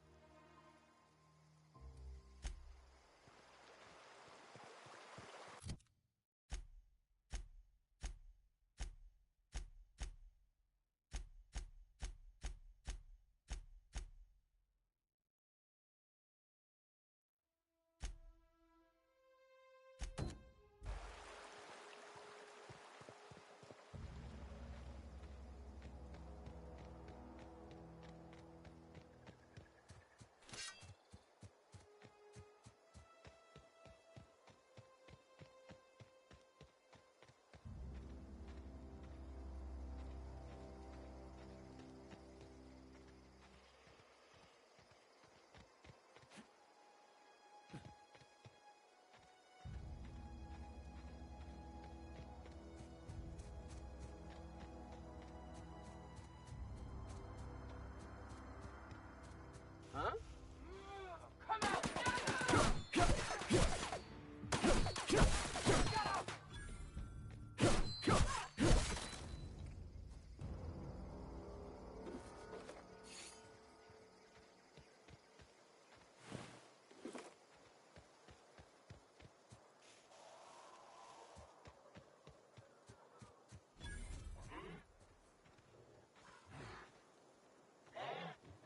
Huh?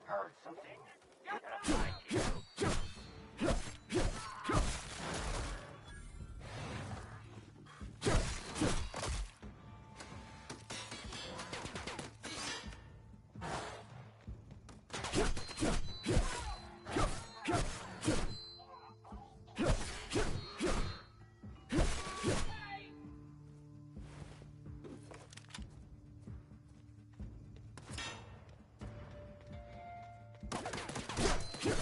Heard something. Yeah.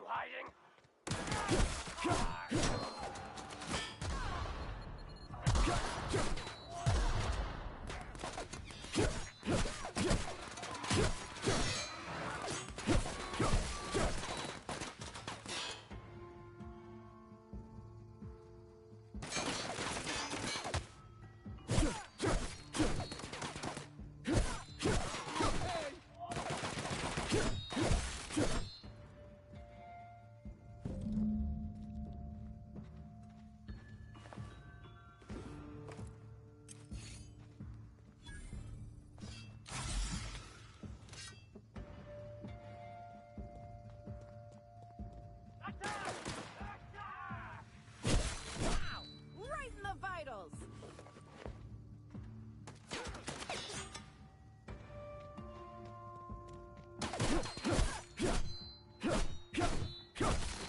hiding? Right in the vitals!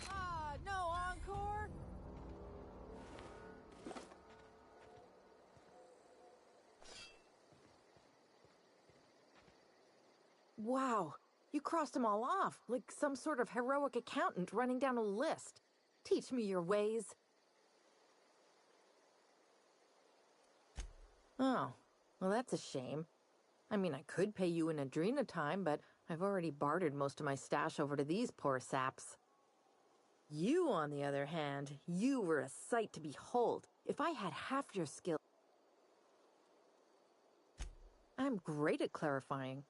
Ah, no encore? Wow, you crossed them all off, like some sort of heroic accountant running down a list. Teach me your ways. Oh, well that's a shame. I mean, I could pay you in Adrena time, but I've already bartered most of my stash over to these poor saps. You, on the other hand, you were a sight to behold. If I had half your skill... I'm great at clarifying.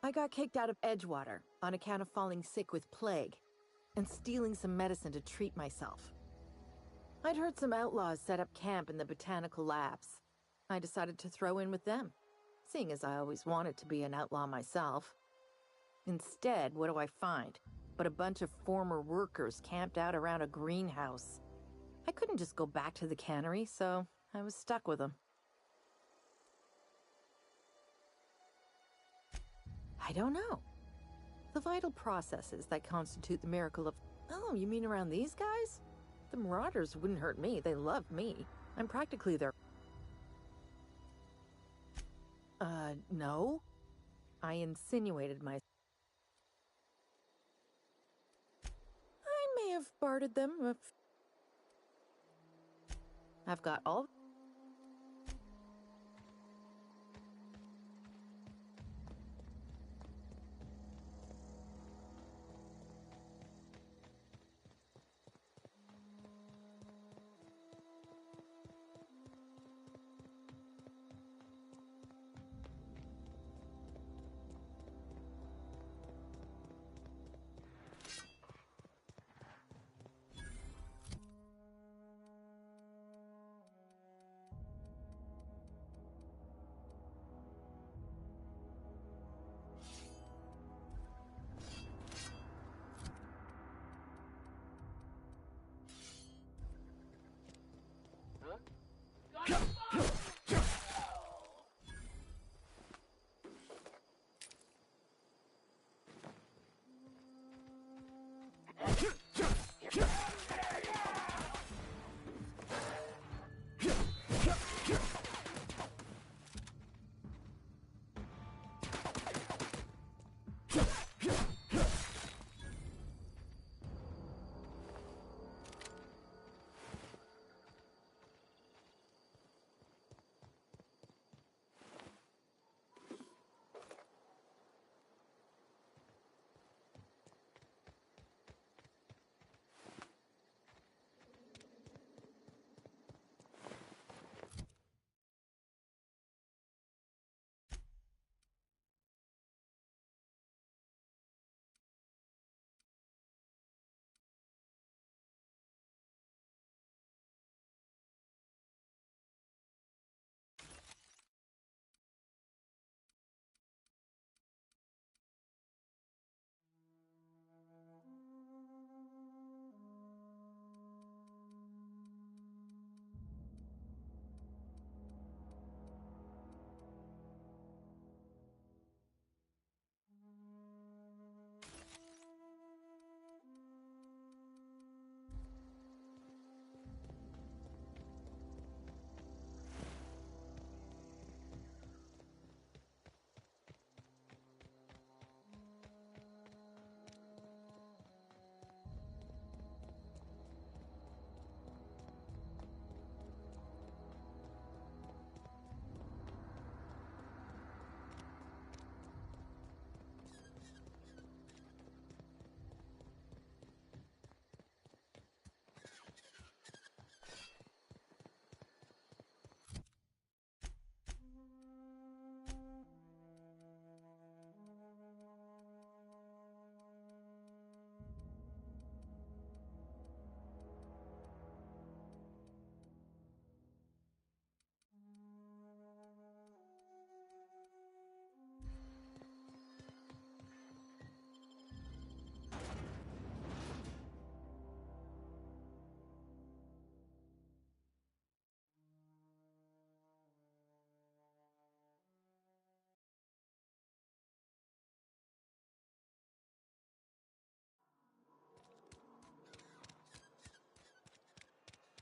I got kicked out of Edgewater on account of falling sick with plague and stealing some medicine to treat myself. I'd heard some outlaws set up camp in the botanical labs. I decided to throw in with them, seeing as I always wanted to be an outlaw myself. Instead, what do I find but a bunch of former workers camped out around a greenhouse? I couldn't just go back to the cannery, so I was stuck with them. I don't know. The vital processes that constitute the miracle of... Oh, you mean around these guys? The Marauders wouldn't hurt me. They love me. I'm practically their... No. I insinuated my... I may have bartered them if... I've got all...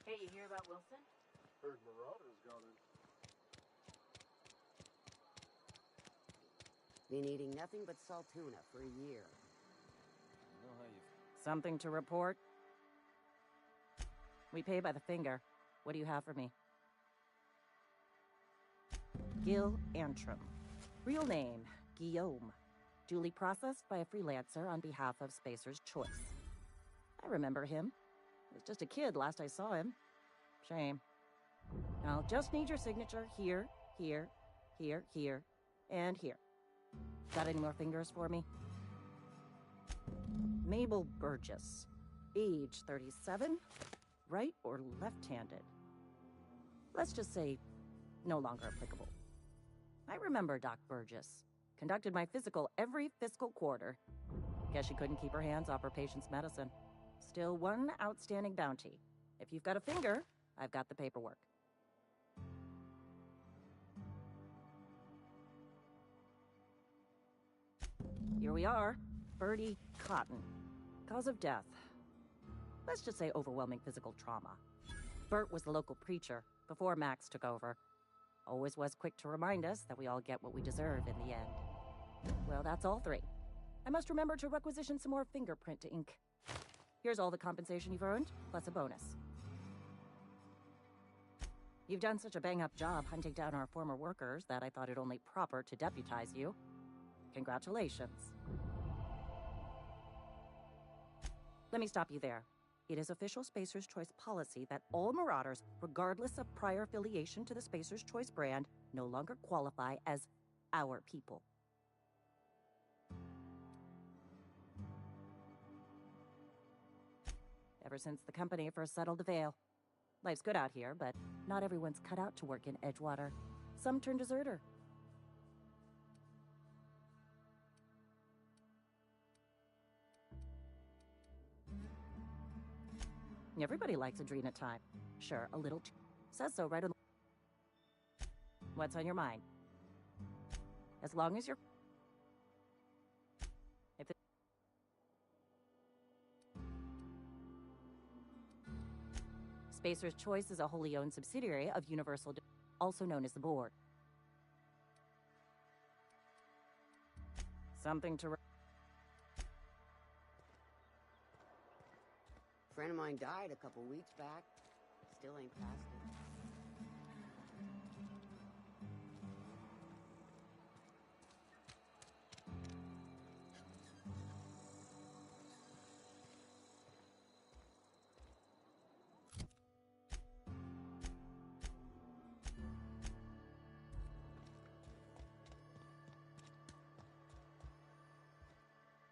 Hey, you hear about Wilson? Heard Marauders got in. Been eating nothing but salt tuna for a year. I know how you... Something to report? We pay by the finger. What do you have for me? Gil Antrim. Real name, Guillaume. Duly processed by a freelancer on behalf of Spacer's Choice. I remember him. He was just a kid last I saw him. Shame. I'll just need your signature here, here, here, here, and here. Got any more fingers for me? Mabel Burgess. Age 37. Right or left-handed? Let's just say no longer applicable. I remember Doc Burgess. Conducted my physical every fiscal quarter. Guess she couldn't keep her hands off her patient's medicine. Still one outstanding bounty. If you've got a finger, I've got the paperwork. Here we are. Bertie Cotton. Cause of death. Let's just say overwhelming physical trauma. Bert was the local preacher before Max took over. Always was quick to remind us that we all get what we deserve in the end. Well, that's all three. I must remember to requisition some more fingerprint to ink. Here's all the compensation you've earned, plus a bonus. You've done such a bang-up job hunting down our former workers that I thought it only proper to deputize you. Congratulations. Let me stop you there. It is official Spacer's Choice policy that all Marauders, regardless of prior affiliation to the Spacer's Choice brand, no longer qualify as our people. Ever since the company first settled the Vale. Life's good out here, but not everyone's cut out to work in Edgewater. Some turn deserter. Everybody likes Adrena time. Sure, a little says so right on. What's on your mind? As long as you're... If it... Spacer's Choice is a wholly owned subsidiary of Universal, also known as the Board. Something to... Friend of mine died a couple weeks back. Still ain't past it.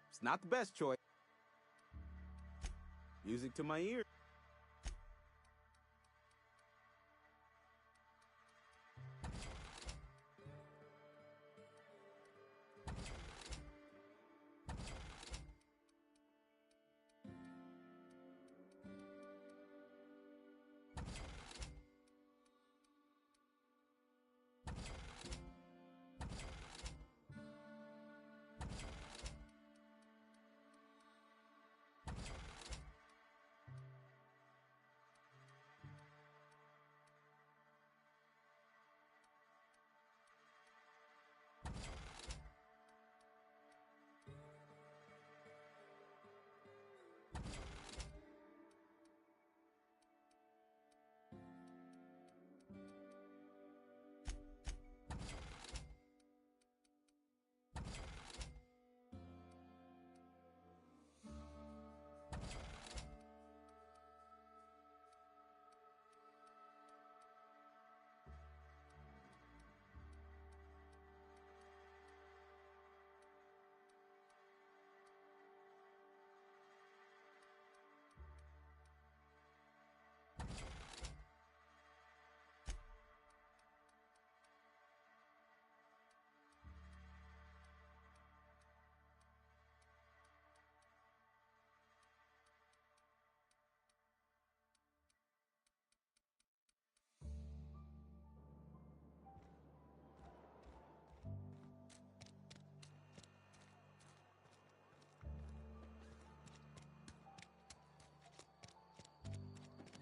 It's not the best choice. Music to my ear.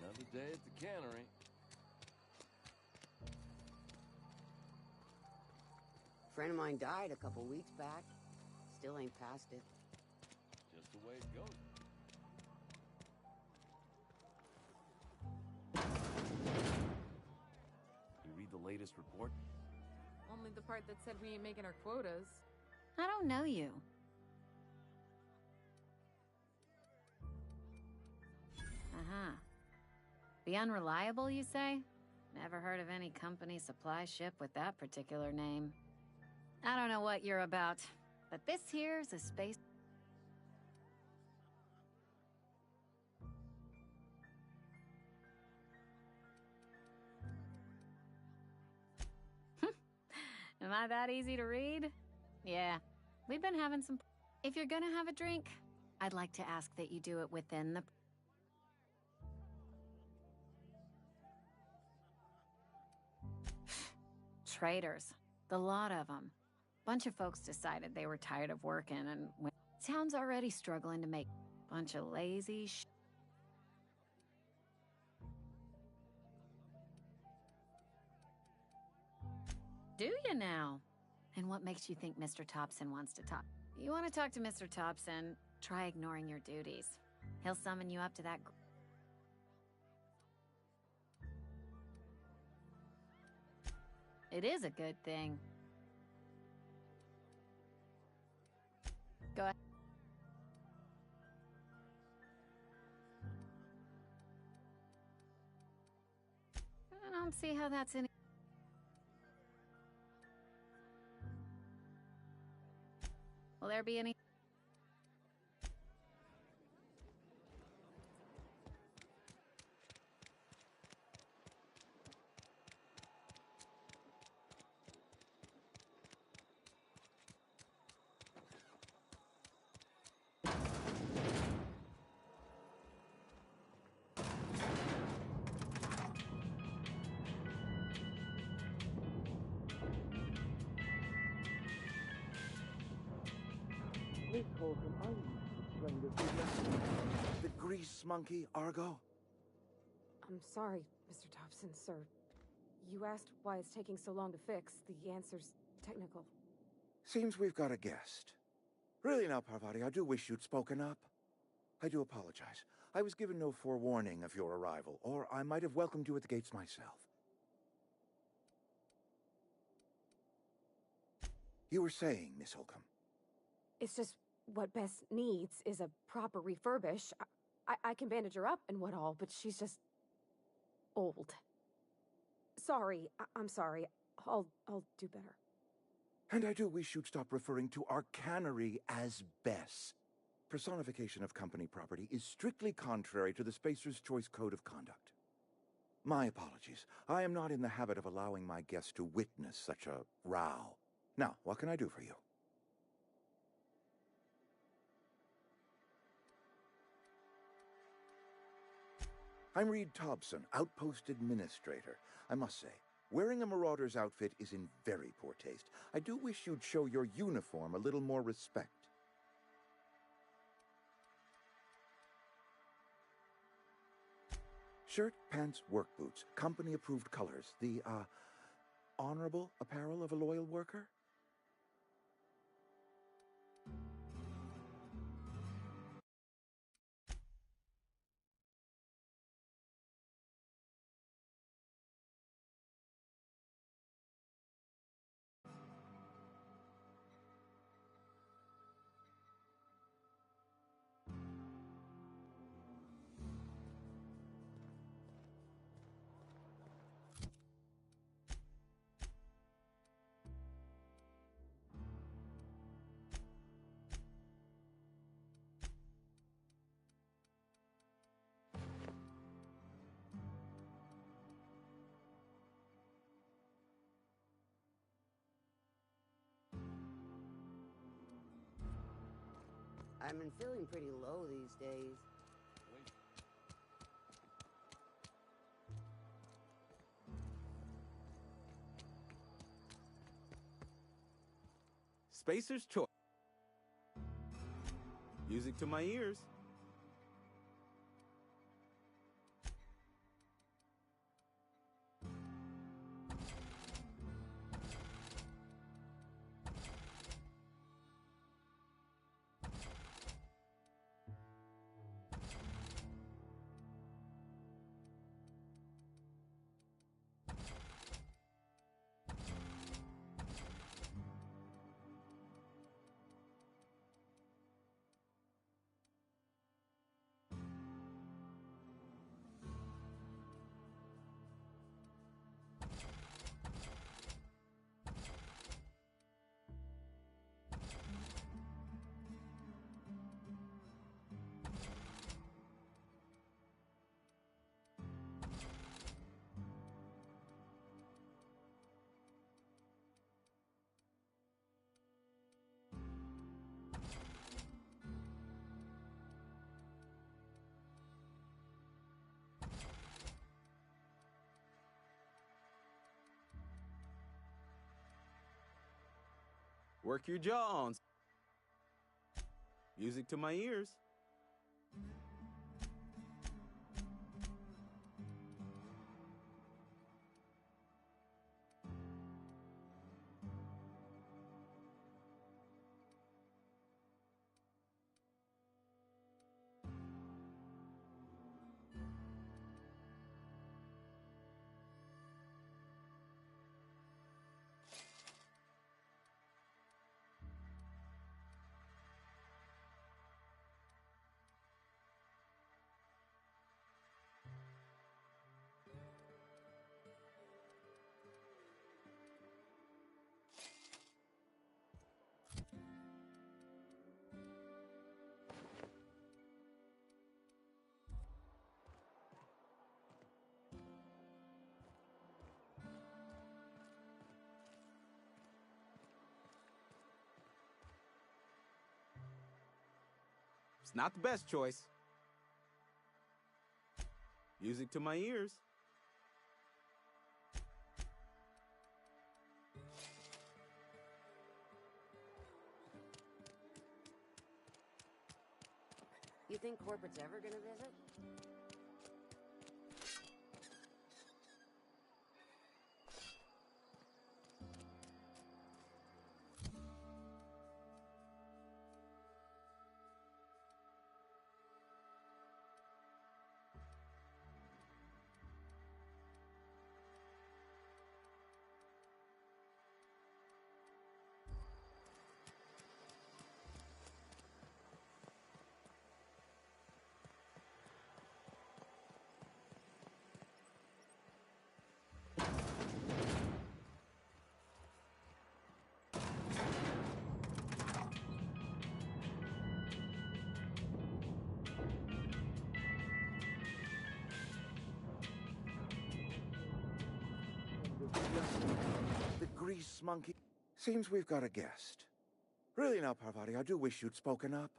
Another day at the cannery. Friend of mine died a couple weeks back. Still ain't past it. Just the way it goes. You read the latest report? Only the part that said we ain't making our quotas. I don't know you. Uh-huh. Be unreliable, you say? Never heard of any company supply ship with that particular name. I don't know what you're about, but this here's a space... Am I that easy to read? Yeah, we've been having some... If you're gonna have a drink, I'd like to ask that you do it within the... Traitors. The lot of them. Bunch of folks decided they were tired of working and... Town's already struggling to make... Bunch of lazy Do you now? And what makes you think Mr. Thompson wants to talk? You want to talk to Mr. Thompson, try ignoring your duties. He'll summon you up to that... It is a good thing. Go ahead. I don't see how that's any... Will there be any... The grease monkey, Argo? I'm sorry, Mr. Thompson, sir. You asked why it's taking so long to fix. The answer's technical. Seems we've got a guest. Really now, Parvati, I do wish you'd spoken up. I do apologize. I was given no forewarning of your arrival, or I might have welcomed you at the gates myself. You were saying, Miss Holcomb. It's just what Bess needs is a proper refurbish. I can bandage her up and what all, but she's just... old. Sorry, I'm sorry. I'll do better. And I do wish you'd stop referring to our cannery as Bess. Personification of company property is strictly contrary to the Spacer's Choice Code of Conduct. My apologies. I am not in the habit of allowing my guests to witness such a row. Now, what can I do for you? I'm Reed Thompson, Outpost Administrator. I must say, wearing a Marauder's outfit is in very poor taste. I do wish you'd show your uniform a little more respect. Shirt, pants, work boots, company-approved colors. The, honorable apparel of a loyal worker? I've been feeling pretty low these days. Spacer's Choice. Music to my ears. Work your jaw on. Music to my ears. It's not the best choice. Music to my ears. You think corporate's ever gonna visit? The grease monkey. Seems we've got a guest. Really now, Parvati, I do wish you'd spoken up.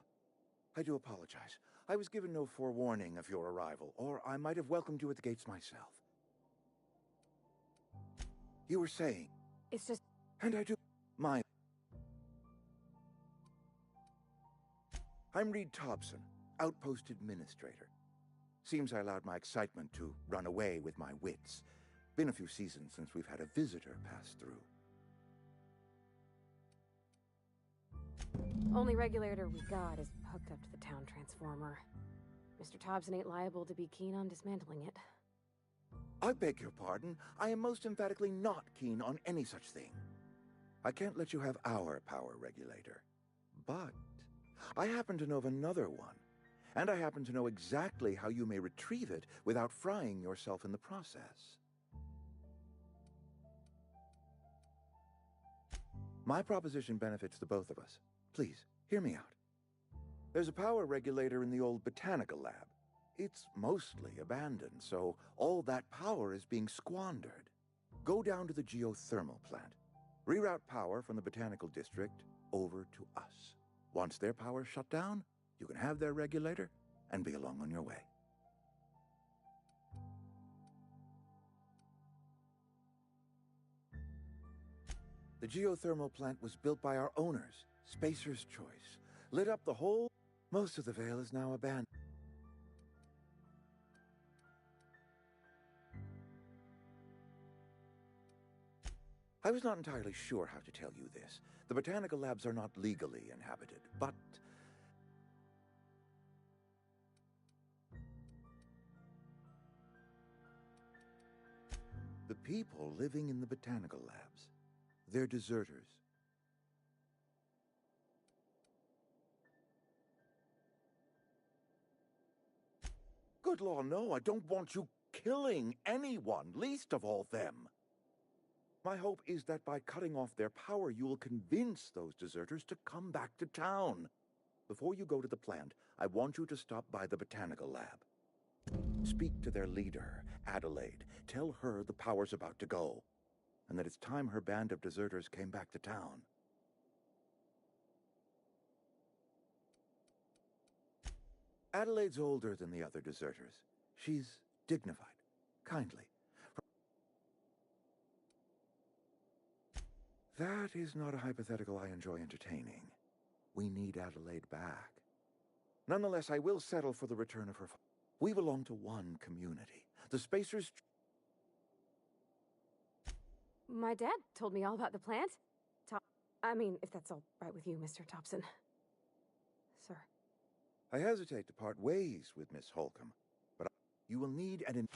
I do apologize. I was given no forewarning of your arrival, or I might have welcomed you at the gates myself. You were saying... It's just... And I do... I'm Reed Thompson, Outpost Administrator. Seems I allowed my excitement to run away with my wits. Been a few seasons since we've had a visitor pass through. Only regulator we got is hooked up to the town transformer. Mr. Thompson ain't liable to be keen on dismantling it. I beg your pardon. I am most emphatically not keen on any such thing. I can't let you have our power regulator. But I happen to know of another one. And I happen to know exactly how you may retrieve it without frying yourself in the process. My proposition benefits the both of us. Please, hear me out. There's a power regulator in the old botanical lab. It's mostly abandoned, so all that power is being squandered. Go down to the geothermal plant. Reroute power from the botanical district over to us. Once their power's shut down, you can have their regulator and be along on your way. The geothermal plant was built by our owners, Spacer's Choice. Lit up the whole... Most of the Vale is now abandoned. I was not entirely sure how to tell you this. The botanical labs are not legally inhabited, but... the people living in the botanical labs, they're deserters. Good law, no, I don't want you killing anyone, least of all them. My hope is that by cutting off their power, you will convince those deserters to come back to town. Before you go to the plant, I want you to stop by the botanical lab. Speak to their leader, Adelaide. Tell her the power's about to go, and that it's time her band of deserters came back to town. Adelaide's older than the other deserters. She's dignified, kindly. That is not a hypothetical I enjoy entertaining. We need Adelaide back. Nonetheless, I will settle for the return of her. We belong to one community. The Spacers. My dad told me all about the plant. I mean, if that's all right with you, Mr. Thompson. Sir. I hesitate to part ways with Miss Holcomb, but you will need an...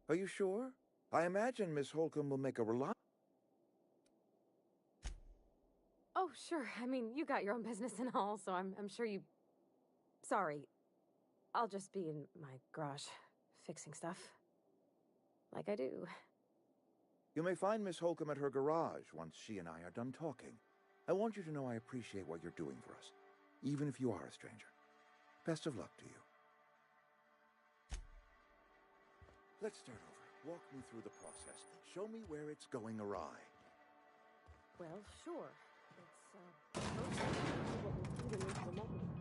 Are you sure? I imagine Miss Holcomb will make a Oh, sure. I mean, you got your own business and all, so I'm sure you... Sorry. I'll just be in my garage, fixing stuff. Like I do. You may find Miss Holcomb at her garage once she and I are done talking. I want you to know I appreciate what you're doing for us, even if you are a stranger. Best of luck to you. Let's start over. Walk me through the process. Show me where it's going awry. Well, sure. It's, first, what we're putting into the mechanism.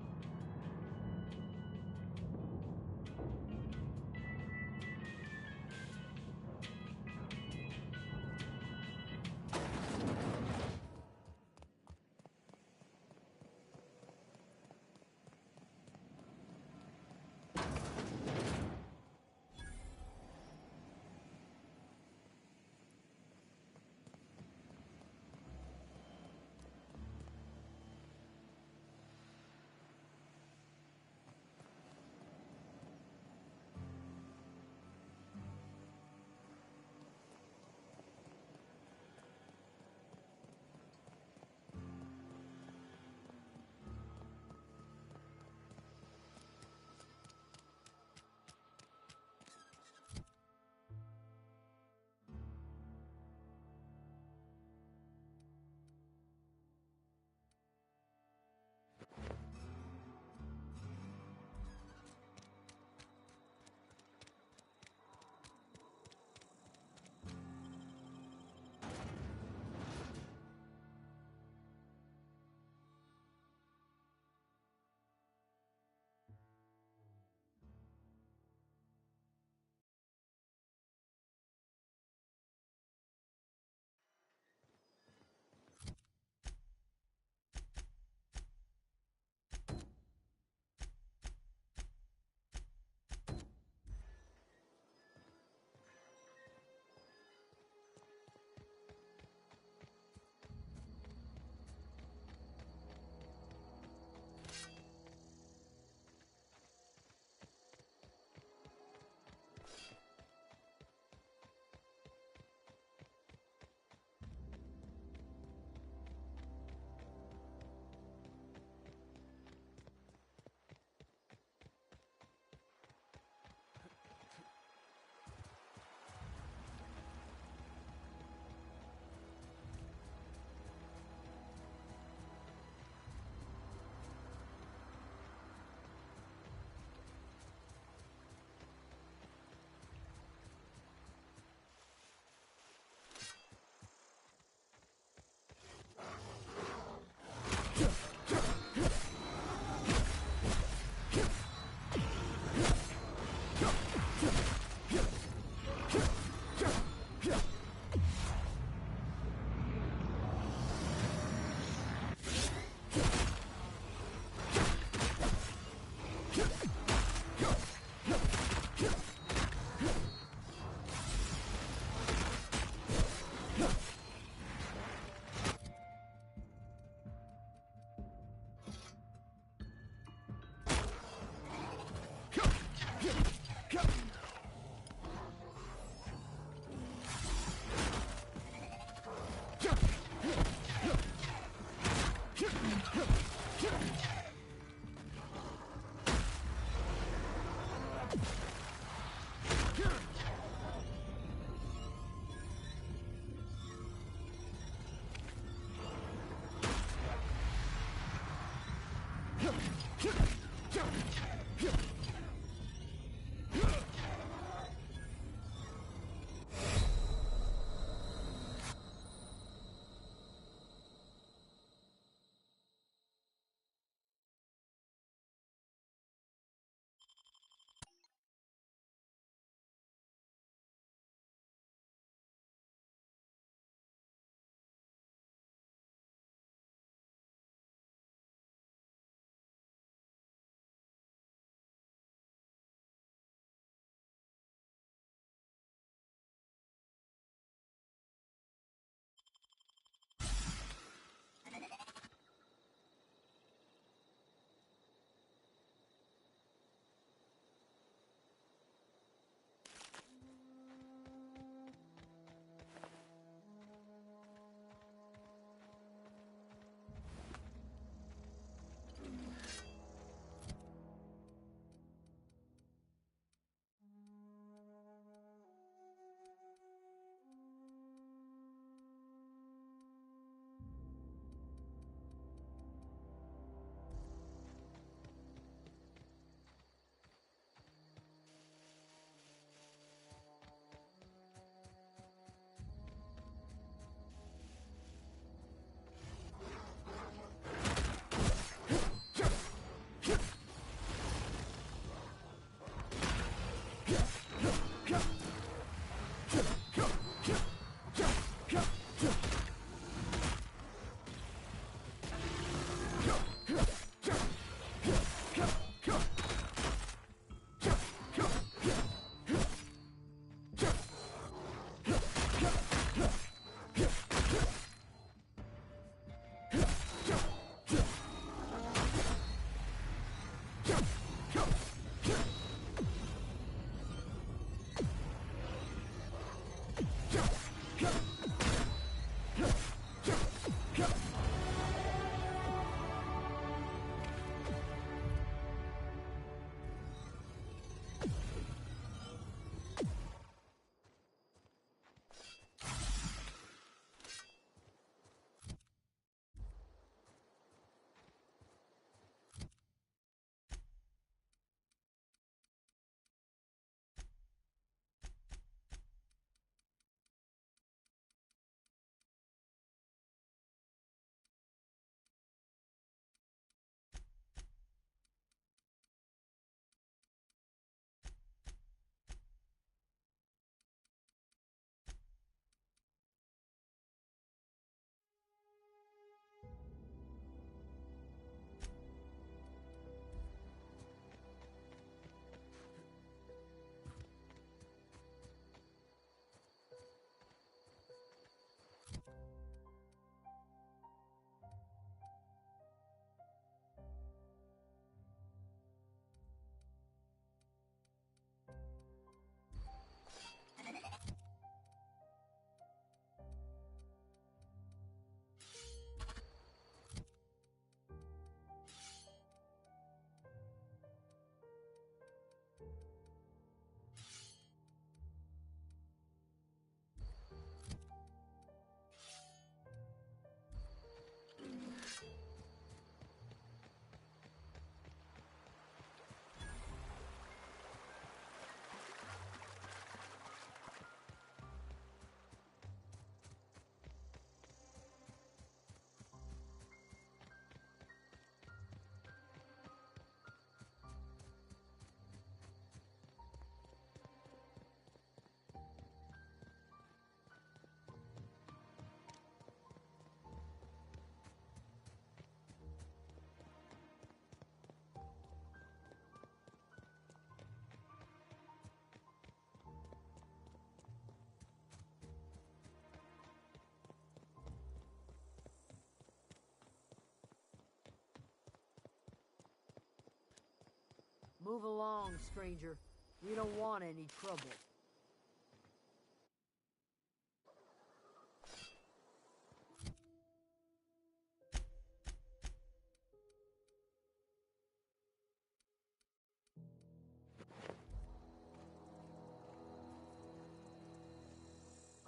Move along, stranger. We don't want any trouble.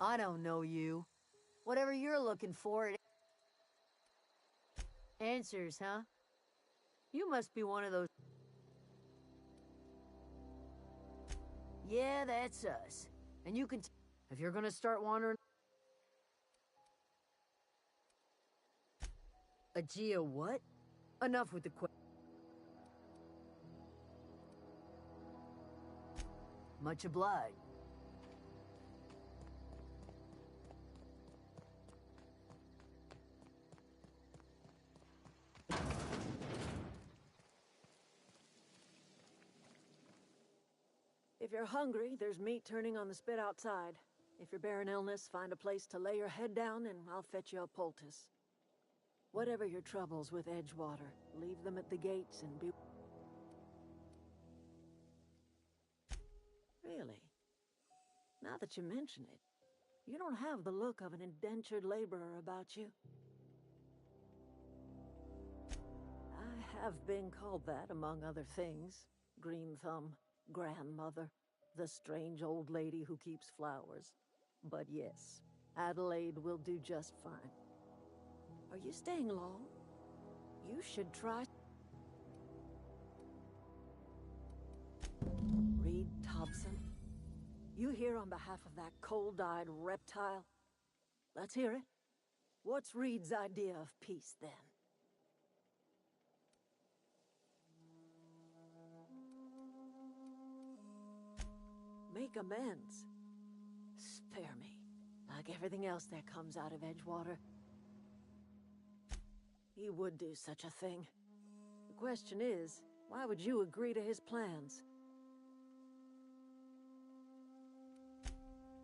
I don't know you. Whatever you're looking for, it... Answers, huh? You must be one of those... Yeah, that's us. And you can... If you're gonna start wandering... A Gia what? Enough with the Much obliged. If you're hungry, there's meat turning on the spit outside. If you're bearing illness, find a place to lay your head down and I'll fetch you a poultice. Whatever your troubles with Edgewater, leave them at the gates and be... Really? Now that you mention it, you don't have the look of an indentured laborer about you. I have been called that, among other things. Green Thumb, grandmother, the strange old lady who keeps flowers. But yes, Adelaide will do just fine. Are you staying long? You should try... Reed Thompson? You here on behalf of that cold-eyed reptile? Let's hear it. What's Reed's idea of peace, then? Make amends. Spare me. Like everything else that comes out of Edgewater. He would do such a thing. The question is, why would you agree to his plans?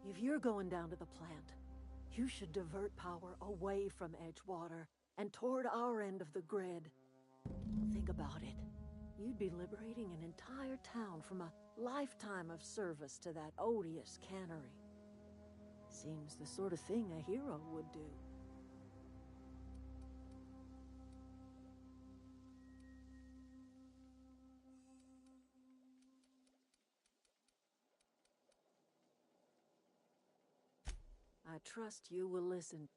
If you're going down to the plant, you should divert power away from Edgewater and toward our end of the grid. Think about it. You'd be liberating an entire town from a lifetime of service to that odious cannery. Seems the sort of thing a hero would do. I trust you will listen.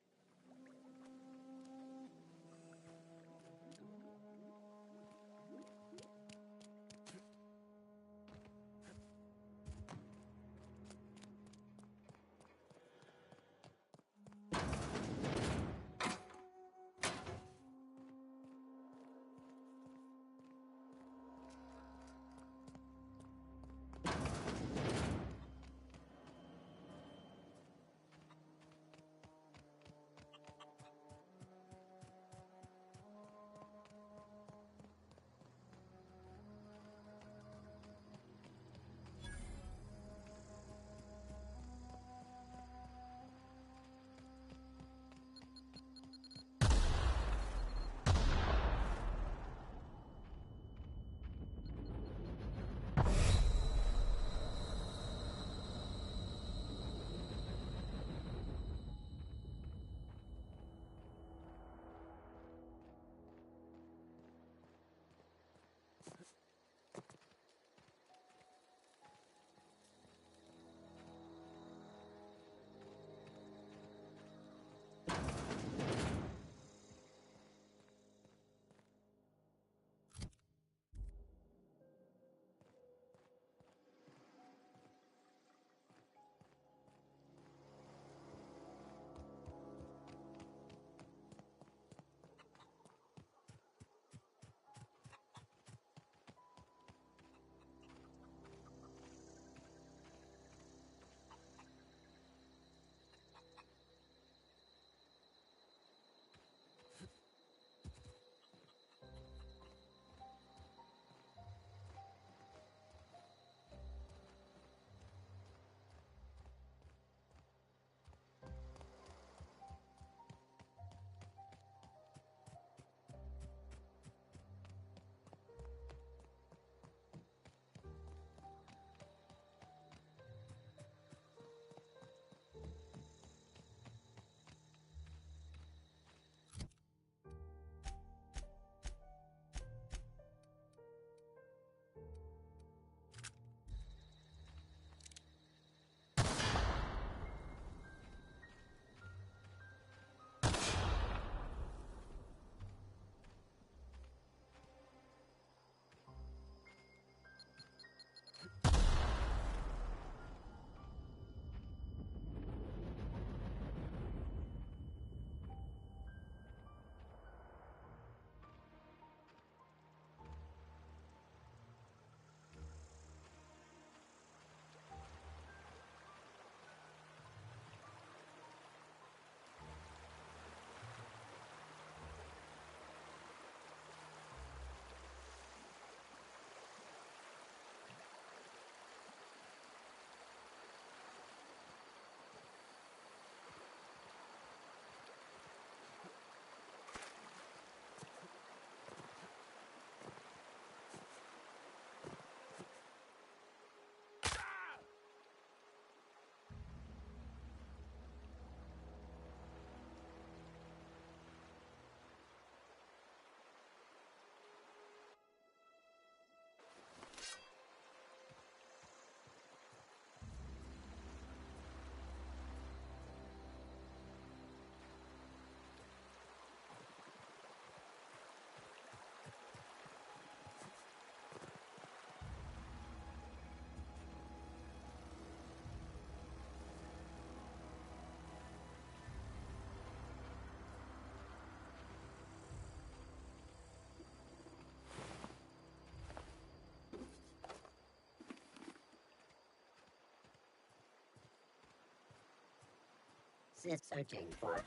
Searching for...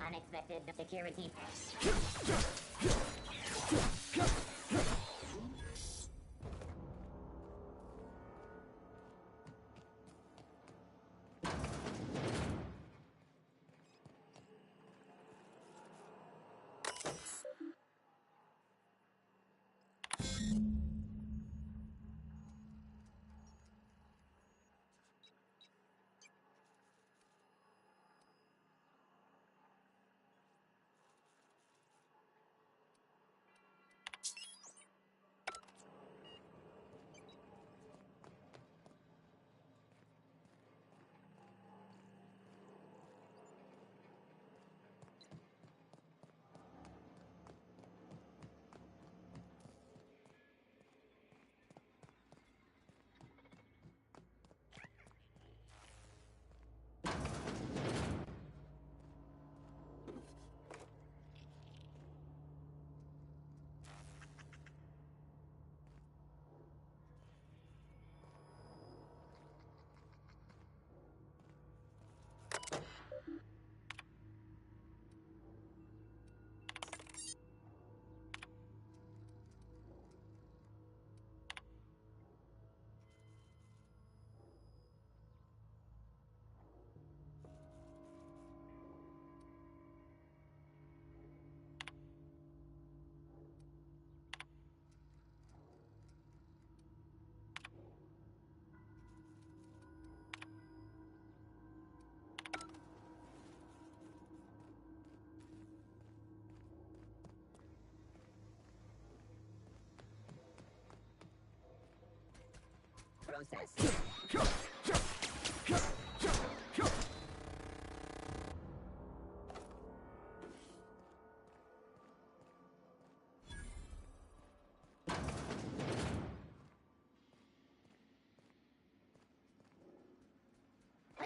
Unexpected security. Process.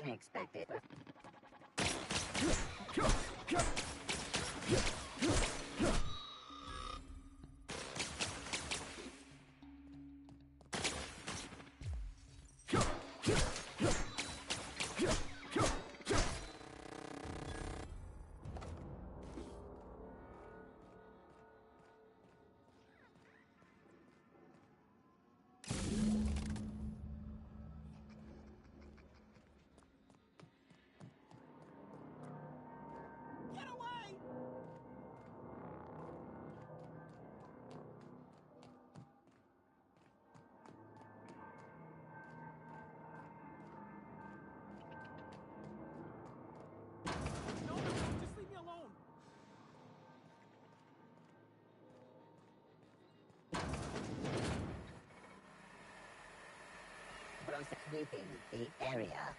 Unexpected. sweeping the area.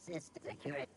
System security.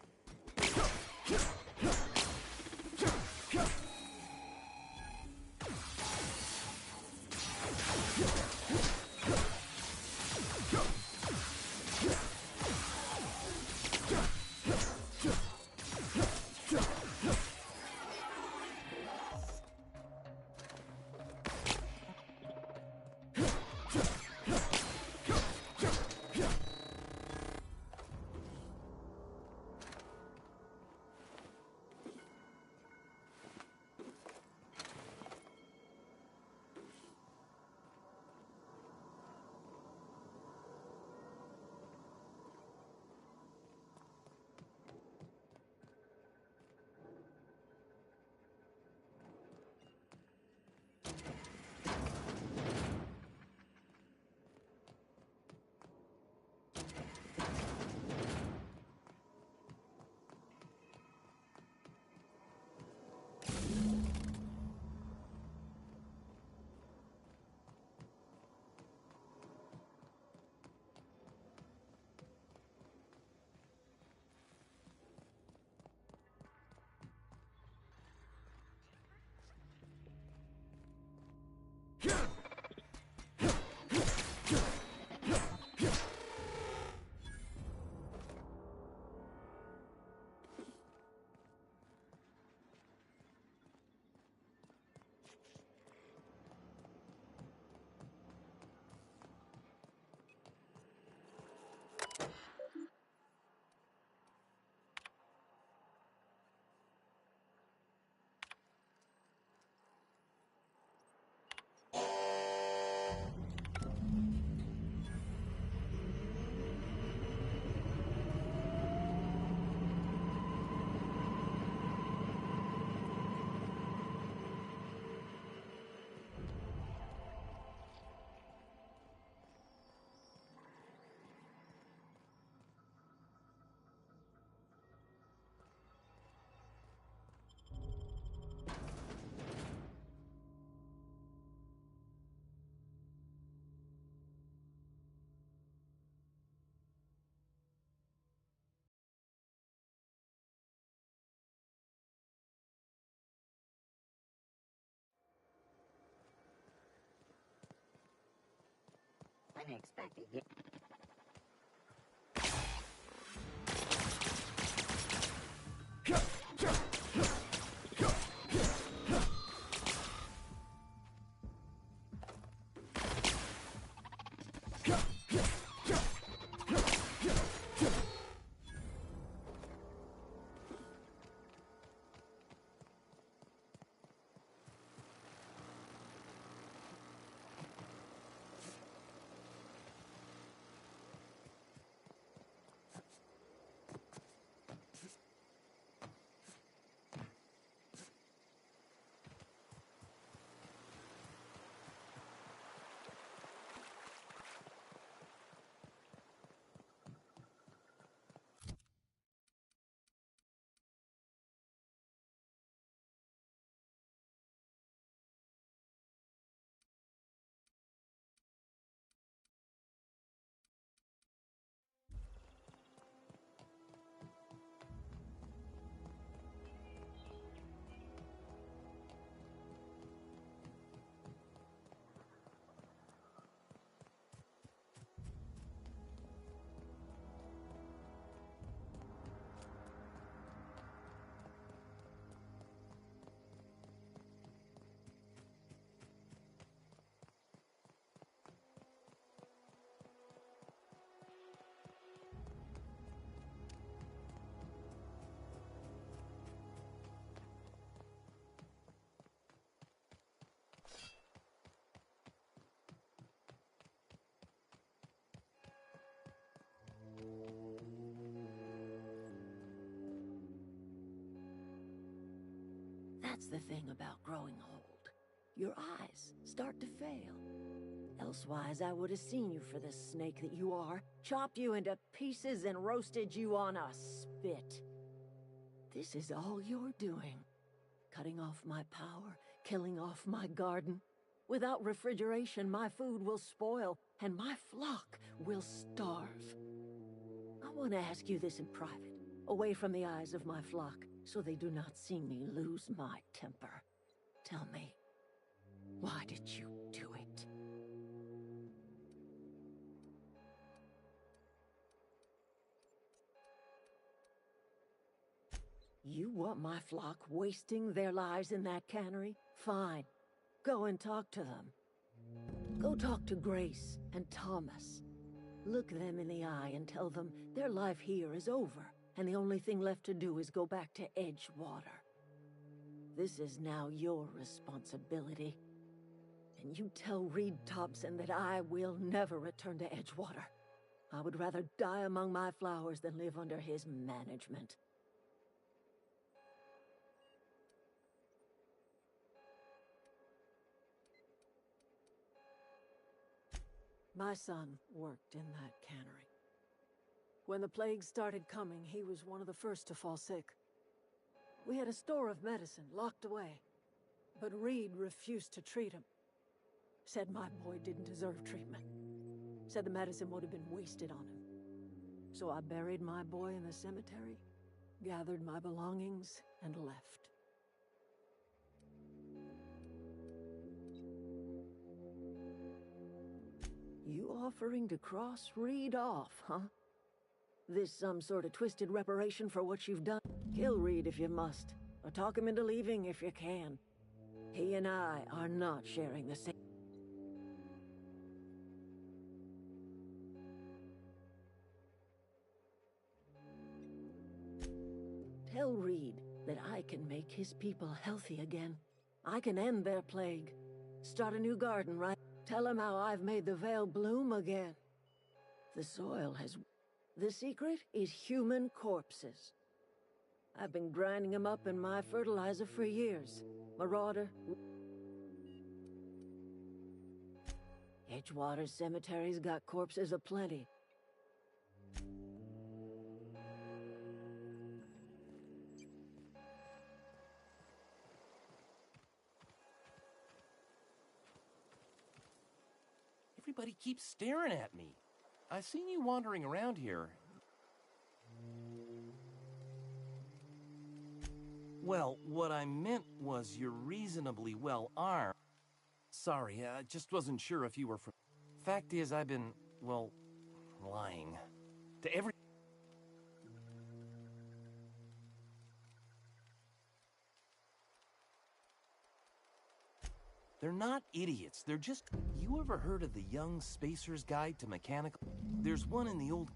Unexpected. That's the thing about growing old. Your eyes start to fail. Elsewise, I would have seen you for the snake that you are, chopped you into pieces and roasted you on a spit. This is all you're doing. Cutting off my power, killing off my garden. Without refrigeration, my food will spoil, and my flock will starve. I want to ask you this in private, away from the eyes of my flock, so they do not see me lose my temper. Tell me, why did you do it? You want my flock wasting their lives in that cannery? Fine. Go and talk to them. Go talk to Grace and Thomas. Look them in the eye and tell them their life here is over, and the only thing left to do is go back to Edgewater. This is now your responsibility. And you tell Reed Thompson that I will never return to Edgewater. I would rather die among my flowers than live under his management. My son worked in that cannery. When the plague started coming, he was one of the first to fall sick. We had a store of medicine locked away, but Reed refused to treat him. Said my boy didn't deserve treatment. Said the medicine would have been wasted on him. So I buried my boy in the cemetery, gathered my belongings, and left. You offering to cross Reed off, huh? This some sort of twisted reparation for what you've done? Kill Reed if you must, or talk him into leaving if you can. He and I are not sharing the same... Tell Reed that I can make his people healthy again. I can end their plague. Start a new garden, right? Tell him how I've made the Vale bloom again. The soil has... The secret is human corpses. I've been grinding them up in my fertilizer for years. Marauder... Edgewater Cemetery's got corpses aplenty. Everybody keeps staring at me. I seen you wandering around here. Well, what I meant was you're reasonably well armed. Sorry, I just wasn't sure if you were from... Fact is, I've been, well, lying. To every... They're not idiots, they're just... You ever heard of the Young Spacer's Guide to Mechanical... There's one in the old...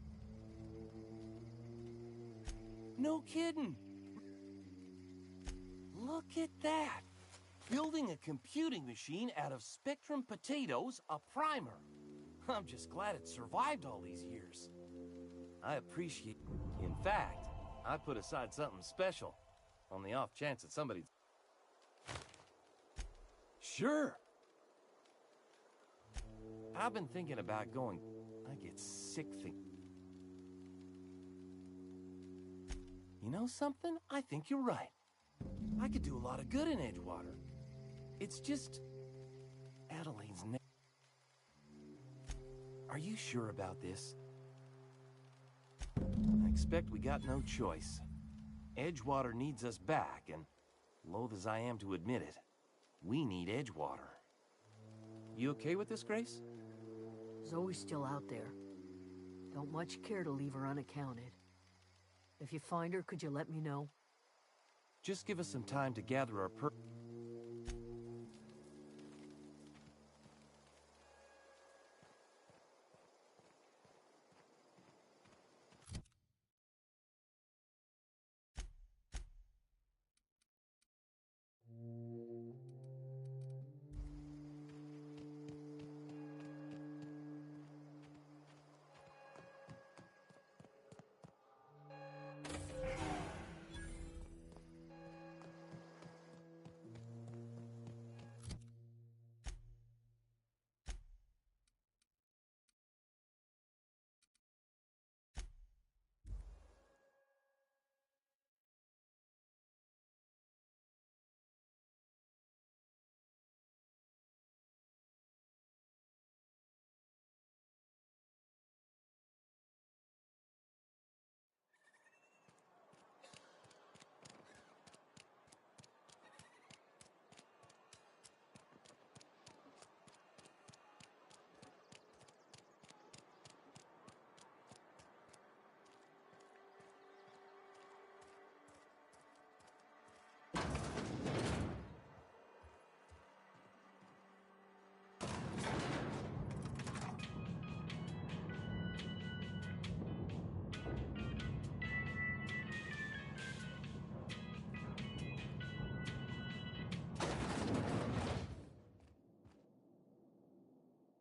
No kidding! Look at that! Building a computing machine out of Spectrum potatoes, a primer. I'm just glad it survived all these years. I appreciate... In fact, I put aside something special, on the off chance that somebody... Sure! I've been thinking about going... I get sick thinking... You know something? I think you're right. I could do a lot of good in Edgewater. It's just... Adelaide's name. Are you sure about this? I expect we got no choice. Edgewater needs us back, and loath as I am to admit it, we need Edgewater. You okay with this, Grace? Zoe's still out there. Don't much care to leave her unaccounted. If you find her, could you let me know? Just give us some time to gather our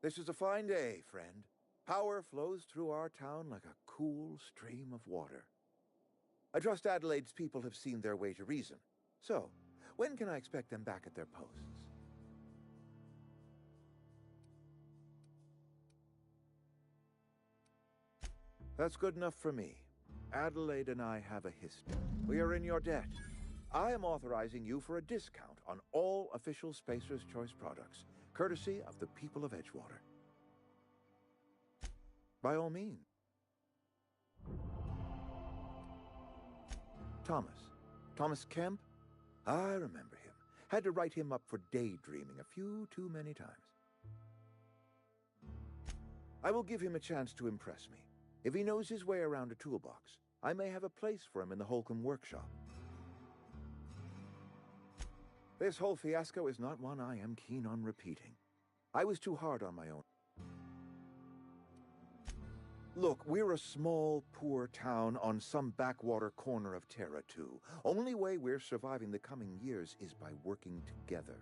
This is a fine day, friend. Power flows through our town like a cool stream of water. I trust Adelaide's people have seen their way to reason. So, when can I expect them back at their posts? That's good enough for me. Adelaide and I have a history. We are in your debt. I am authorizing you for a discount on all official Spacer's Choice products, courtesy of the people of Edgewater. By all means. Thomas Kemp? I remember him. Had to write him up for daydreaming a few too many times. I will give him a chance to impress me. If he knows his way around a toolbox, I may have a place for him in the Holcomb workshop. This whole fiasco is not one I am keen on repeating. I was too hard on my own. Look, we're a small, poor town on some backwater corner of Terra 2. Only way we're surviving the coming years is by working together.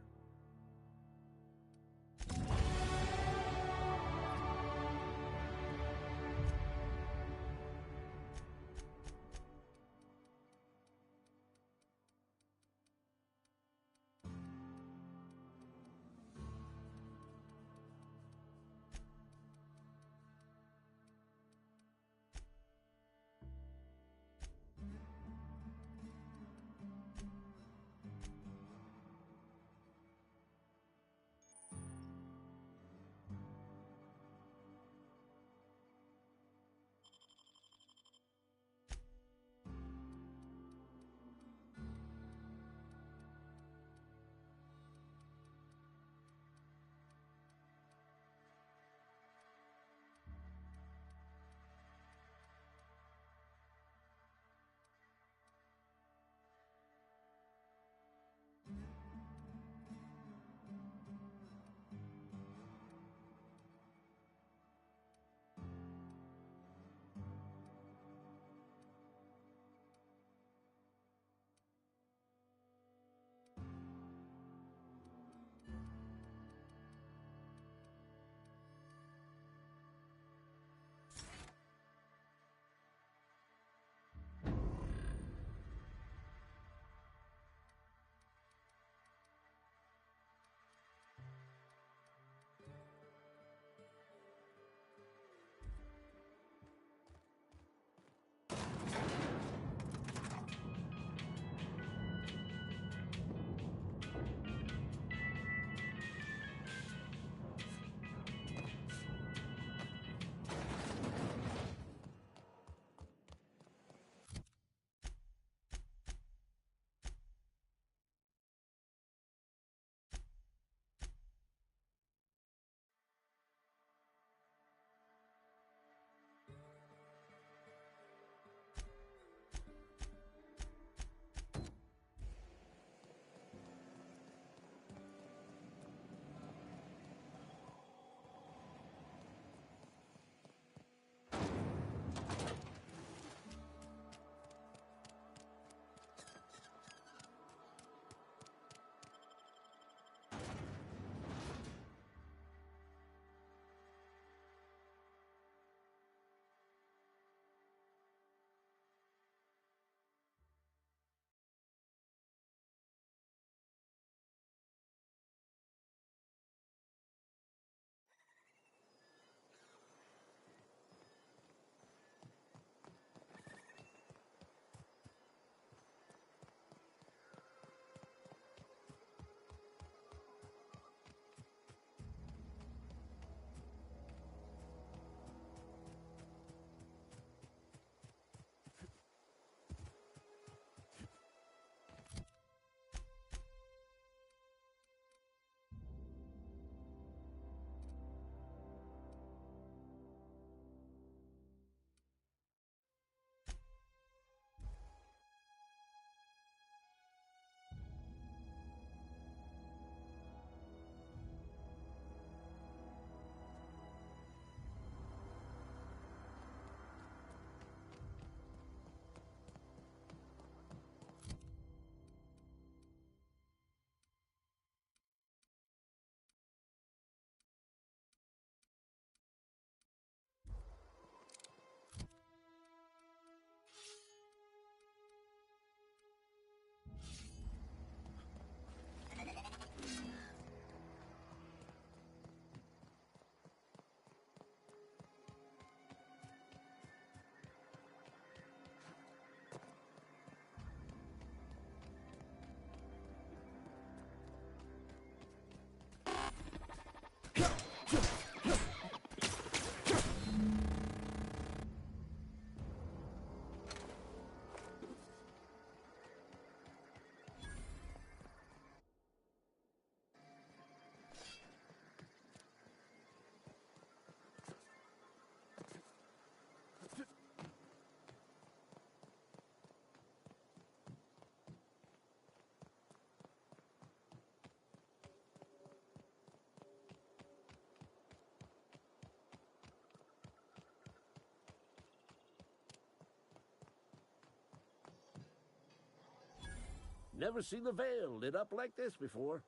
Never seen the Veil lit up like this before.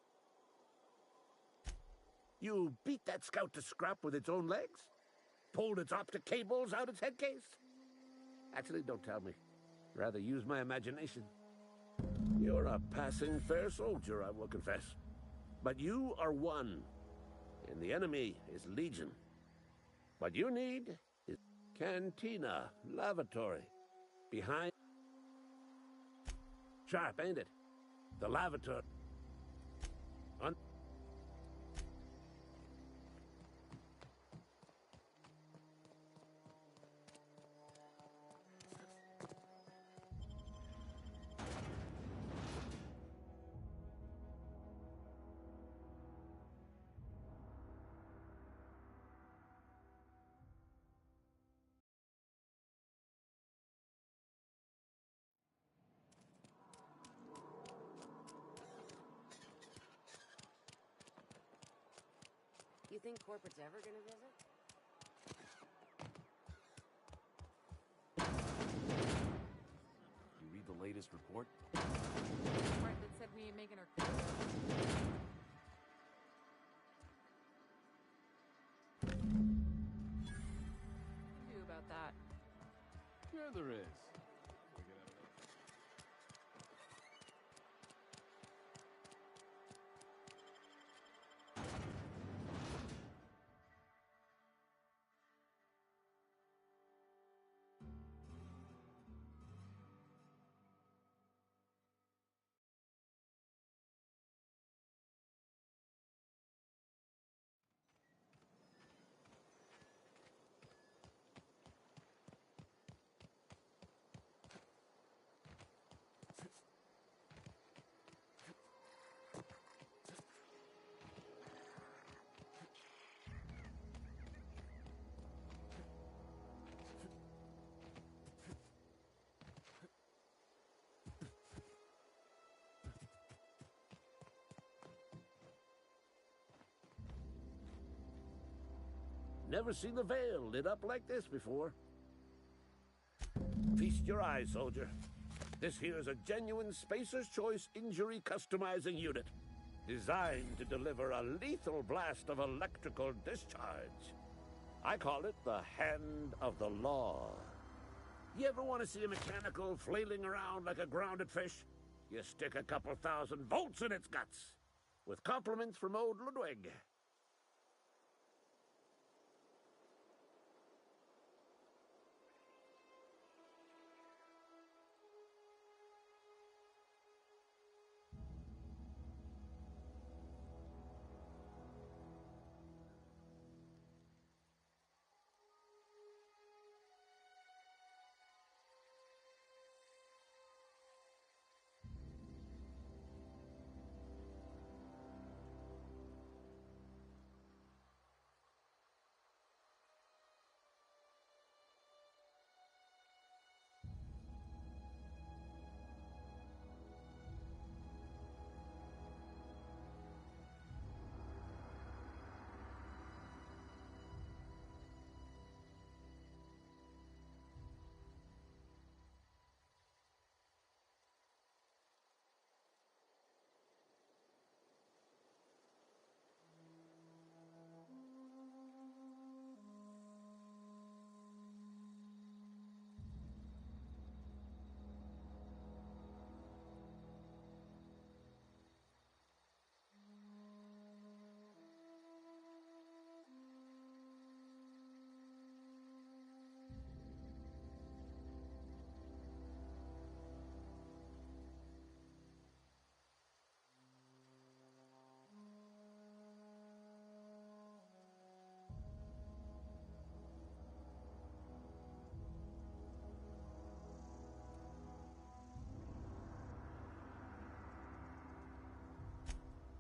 You beat that scout to scrap with its own legs? Pulled its optic cables out its head case? Actually, don't tell me. Rather use my imagination. You're a passing fair soldier, I will confess. But you are one, and the enemy is legion. What you need is cantina, lavatory, behind... Sharp, ain't it? The lavatory. You think corporate's ever gonna visit? You read the latest report? Part that said we ain't making our quota. Do about that. Sure there is. Never seen the Veil lit up like this before. Feast your eyes, soldier. This here's a genuine Spacer's Choice injury customizing unit, designed to deliver a lethal blast of electrical discharge. I call it the Hand of the Law. You ever want to see a mechanical flailing around like a grounded fish? You stick a couple thousand volts in its guts. With compliments from old Ludwig.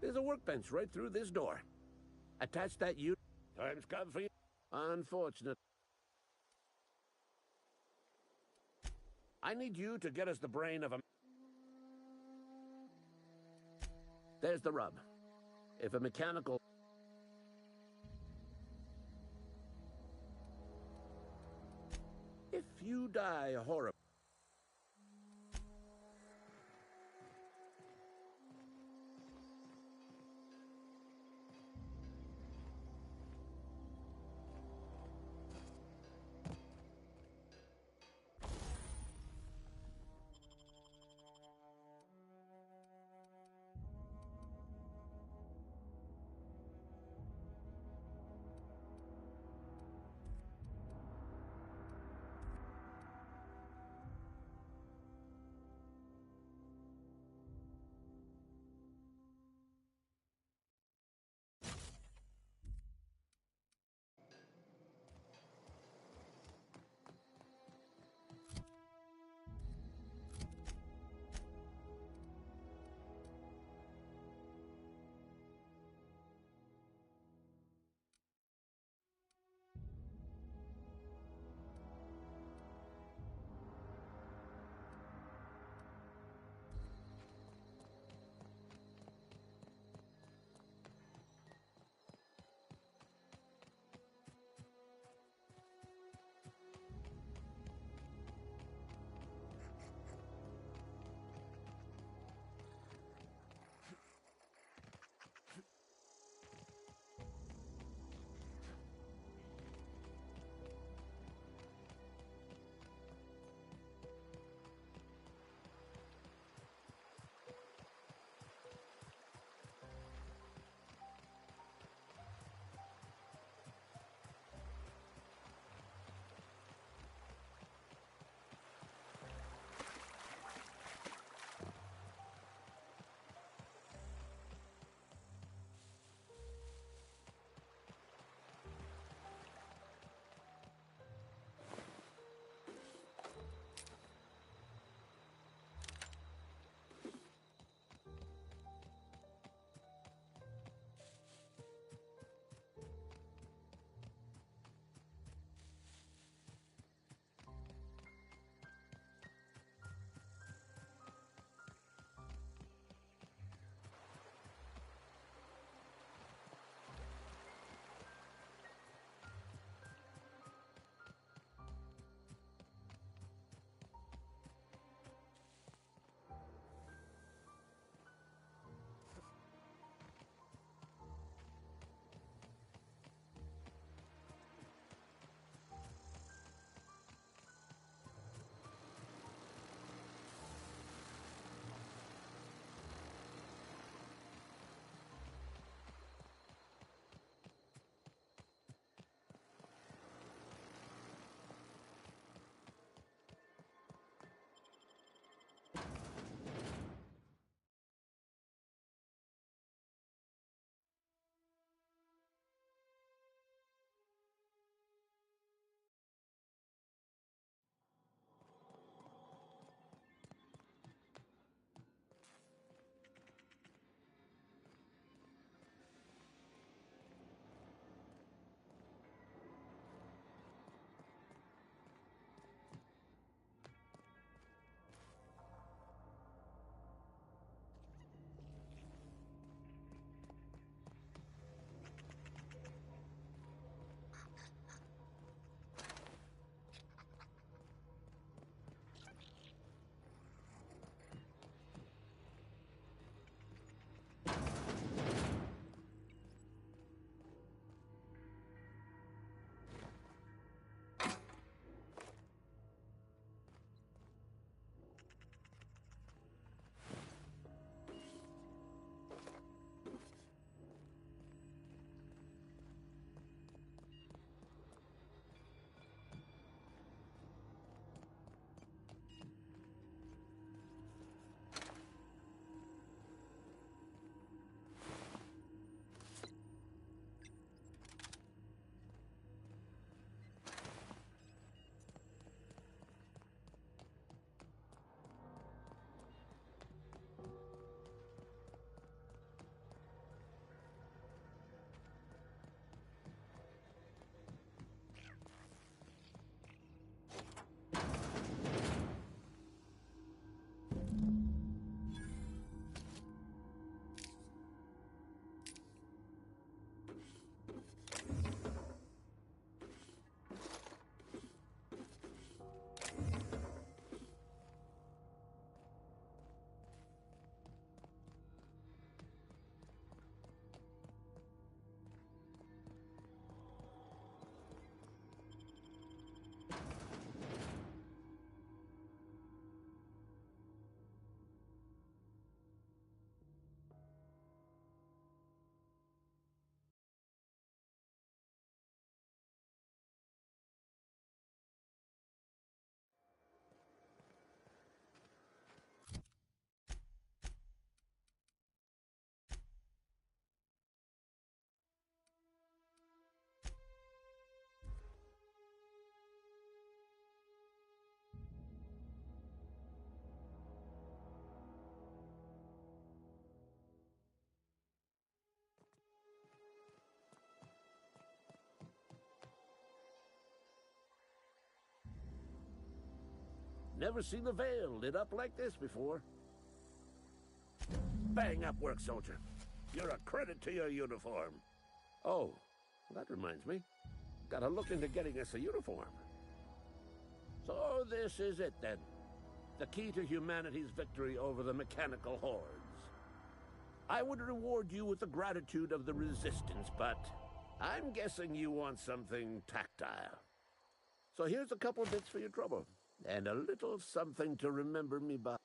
There's a workbench right through this door. Attach that unit. Time's come for you. Unfortunate. I need you to get us the brain of a... There's the rub. If a mechanical... If you die horribly... Never seen the Vale lit up like this before. Bang up work, soldier. You're a credit to your uniform. Oh, that reminds me. Gotta look into getting us a uniform. So this is it then. The key to humanity's victory over the mechanical hordes. I would reward you with the gratitude of the Resistance, but I'm guessing you want something tactile. So here's a couple bits for your trouble, and a little something to remember me by.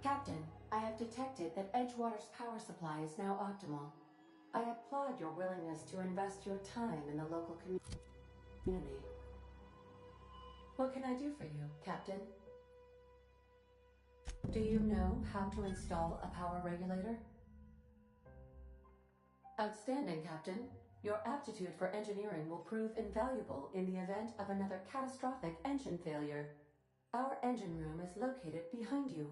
Captain, I have detected that Edgewater's power supply is now optimal. I applaud your willingness to invest your time in the local community. What can I do for you, Captain? Do you know how to install a power regulator? Outstanding, Captain. Your aptitude for engineering will prove invaluable in the event of another catastrophic engine failure. Our engine room is located behind you.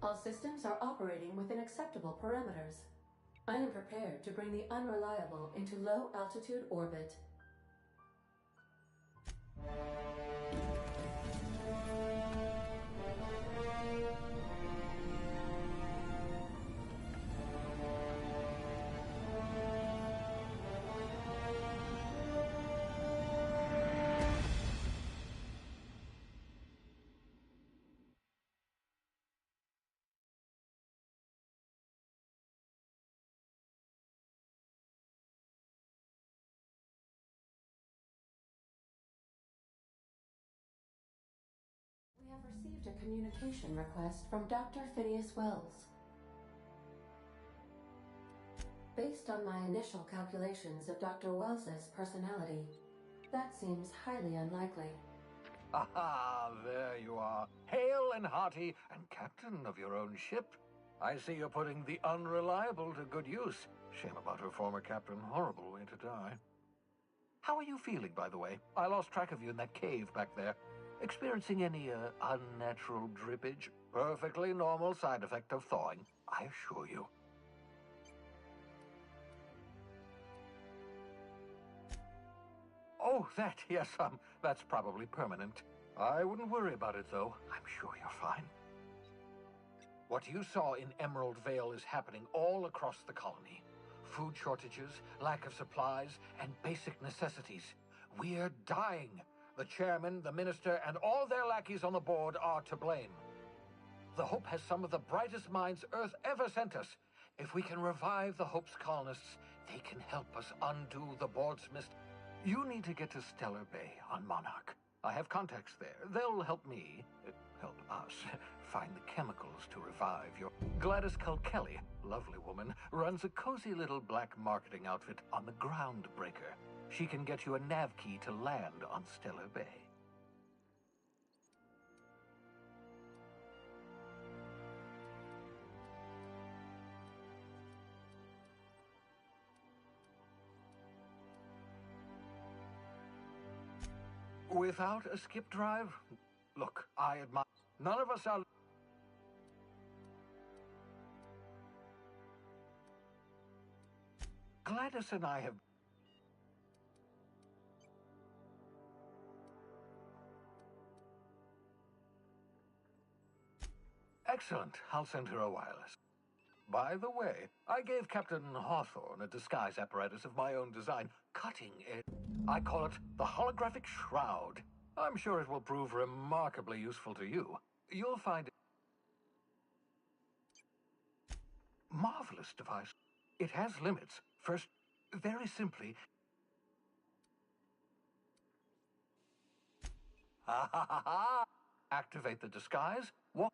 All systems are operating within acceptable parameters. I am prepared to bring the unreliable into low-altitude orbit. We have received a communication request from Dr. Phineas Wells. Based on my initial calculations of Dr. Wells's personality, that seems highly unlikely. Aha, there you are. Hale and hearty, and captain of your own ship. I see you're putting the unreliable to good use. Shame about her former captain. Horrible way to die. How are you feeling, by the way? I lost track of you in that cave back there. Experiencing any, unnatural drippage? Perfectly normal side effect of thawing, I assure you. Oh, that, yes, that's probably permanent. I wouldn't worry about it, though. I'm sure you're fine. What you saw in Emerald Vale is happening all across the colony. Food shortages, lack of supplies, and basic necessities. We're dying. The chairman, the minister, and all their lackeys on the board are to blame. The Hope has some of the brightest minds Earth ever sent us. If we can revive the Hope's colonists, they can help us undo the board's mistake. You need to get to Stellar Bay on Monarch. I have contacts there. They'll help me, help us, find the chemicals to revive your... Gladys Kelly, lovely woman, runs a cozy little black marketing outfit on the Groundbreaker. She can get you a nav key to land on Stellar Bay. Without a skip drive? Look, I admire... None of us are... Gladys and I have... Excellent. I'll send her a wireless. By the way, I gave Captain Hawthorne a disguise apparatus of my own design. Cutting edge. I call it the holographic shroud. I'm sure it will prove remarkably useful to you. You'll find it... Marvelous device. It has limits. First, very simply... Ha ha ha ha! Activate the disguise. Walk...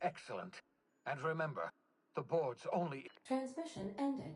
Excellent. And remember, the board's only... Transmission ended.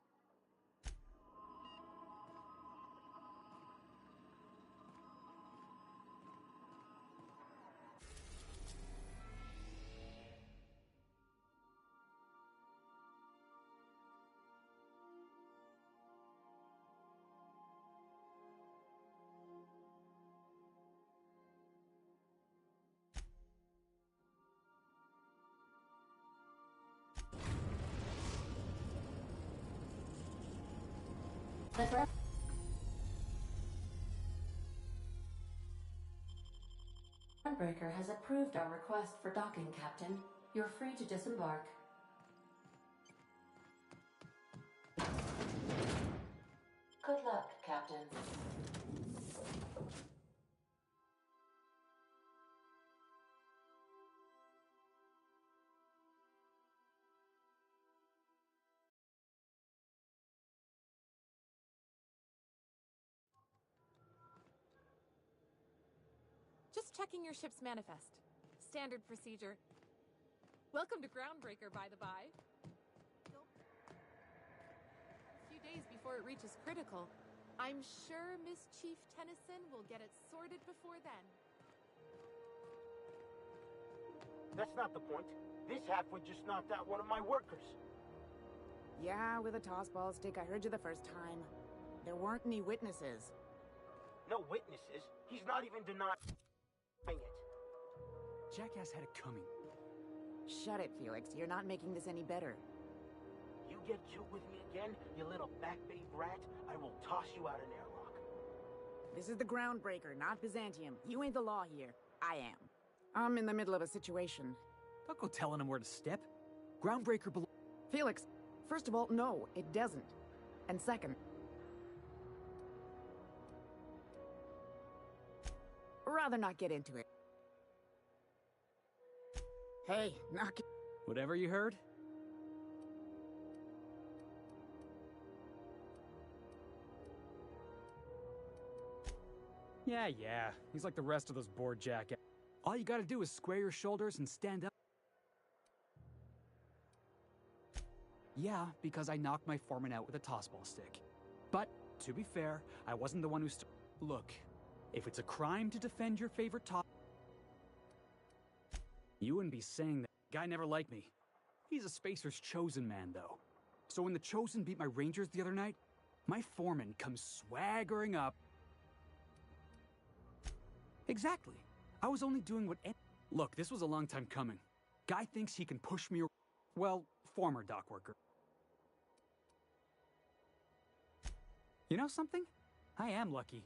The Groundbreaker has approved our request for docking, Captain. You're free to disembark. Good luck, Captain. Just checking your ship's manifest. Standard procedure. Welcome to Groundbreaker, by the by. A few days before it reaches critical. I'm sure Miss Chief Tennyson will get it sorted before then. That's not the point. This halfwit just knocked out one of my workers. Yeah, with a tossball stick. I heard you the first time. There weren't any witnesses. No witnesses? He's not even denying it. jackass had it coming. Shut it, Felix. You're not making this any better. You get cute with me again, you little backbait rat, I will toss you out an airlock. This is the Groundbreaker, not Byzantium. You ain't the law here. I am. I'm in the middle of a situation. Don't go telling him where to step. Groundbreaker Felix, first of all, no, it doesn't. And second... rather not get into it. Hey, knock it. Whatever you heard? Yeah. He's like the rest of those bored jackasses. All you gotta do is square your shoulders and stand up. Yeah, because I knocked my foreman out with a tossball stick. But, to be fair, I wasn't the one who Look, if it's a crime to defend your favorite top... You wouldn't be saying that. Guy never liked me. He's a Spacer's chosen man, though. So when the Chosen beat my Rangers the other night, my foreman comes swaggering up. Exactly. I was only doing what... Look, this was a long time coming. Guy thinks he can push me... Well, former dock worker. You know something? I am lucky.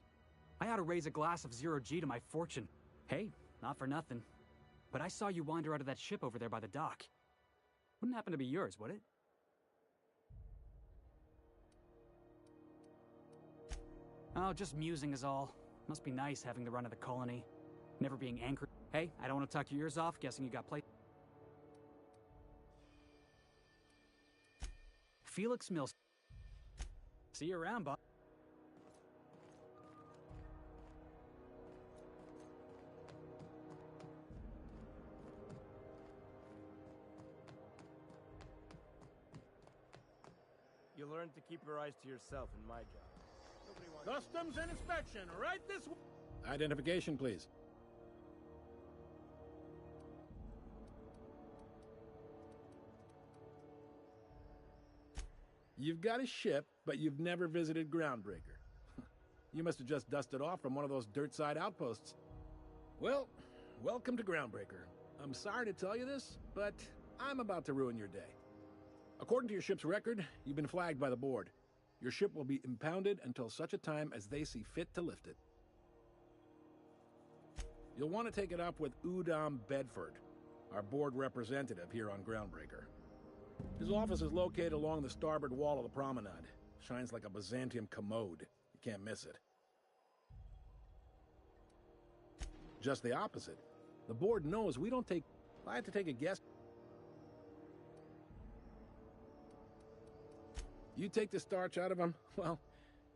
I ought to raise a glass of 0G to my fortune. Hey, not for nothing. But I saw you wander out of that ship over there by the dock. Wouldn't happen to be yours, would it? Oh, just musing is all. Must be nice having the run of the colony. Never being anchored. Hey, I don't want to talk your ears off, guessing you got play. Felix Mills. See you around, Bob. You learn to keep your eyes to yourself in my job. Customs and inspection, right this way. Identification, please. You've got a ship, but you've never visited Groundbreaker. You must have just dusted off from one of those dirt-side outposts. Well, welcome to Groundbreaker. I'm sorry to tell you this, but I'm about to ruin your day. According to your ship's record, you've been flagged by the board. Your ship will be impounded until such a time as they see fit to lift it. You'll want to take it up with Udom Bedford, our board representative here on Groundbreaker. His office is located along the starboard wall of the promenade. Shines like a Byzantium commode. You can't miss it. Just the opposite. The board knows we don't take... If I had to take a guess... You take the starch out of them, well,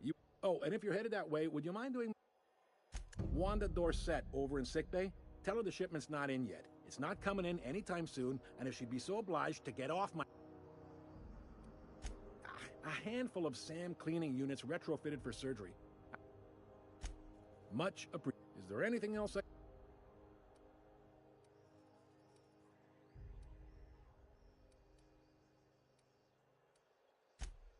you... Oh, and if you're headed that way, would you mind doing... Wanda Dorset over in sickbay? Tell her the shipment's not in yet. It's not coming in anytime soon, and if she'd be so obliged to get off my... A handful of SAM cleaning units retrofitted for surgery. Much appreciated. Is there anything else I...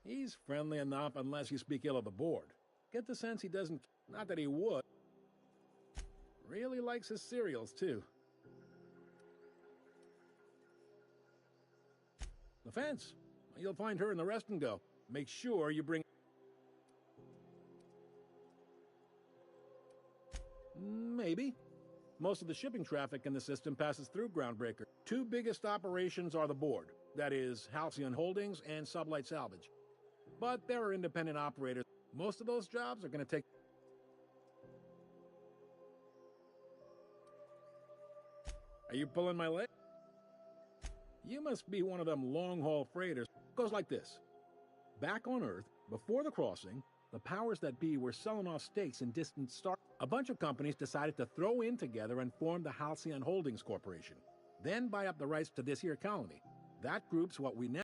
He's friendly enough unless you speak ill of the board. Get the sense he doesn't... Not that he would. Really likes his cereals, too. The fence. You'll find her in the rest and go. Make sure you bring... Maybe. Most of the shipping traffic in the system passes through Groundbreaker. Two biggest operations are the board. That is, Halcyon Holdings and Sublight Salvage. But there are independent operators. Most of those jobs are going to take... Are you pulling my leg? You must be one of them long-haul freighters. It goes like this. Back on Earth, before the crossing, the powers that be were selling off stakes in distant stars. A bunch of companies decided to throw in together and form the Halcyon Holdings Corporation. Then buy up the rights to this here colony. That group's what we now...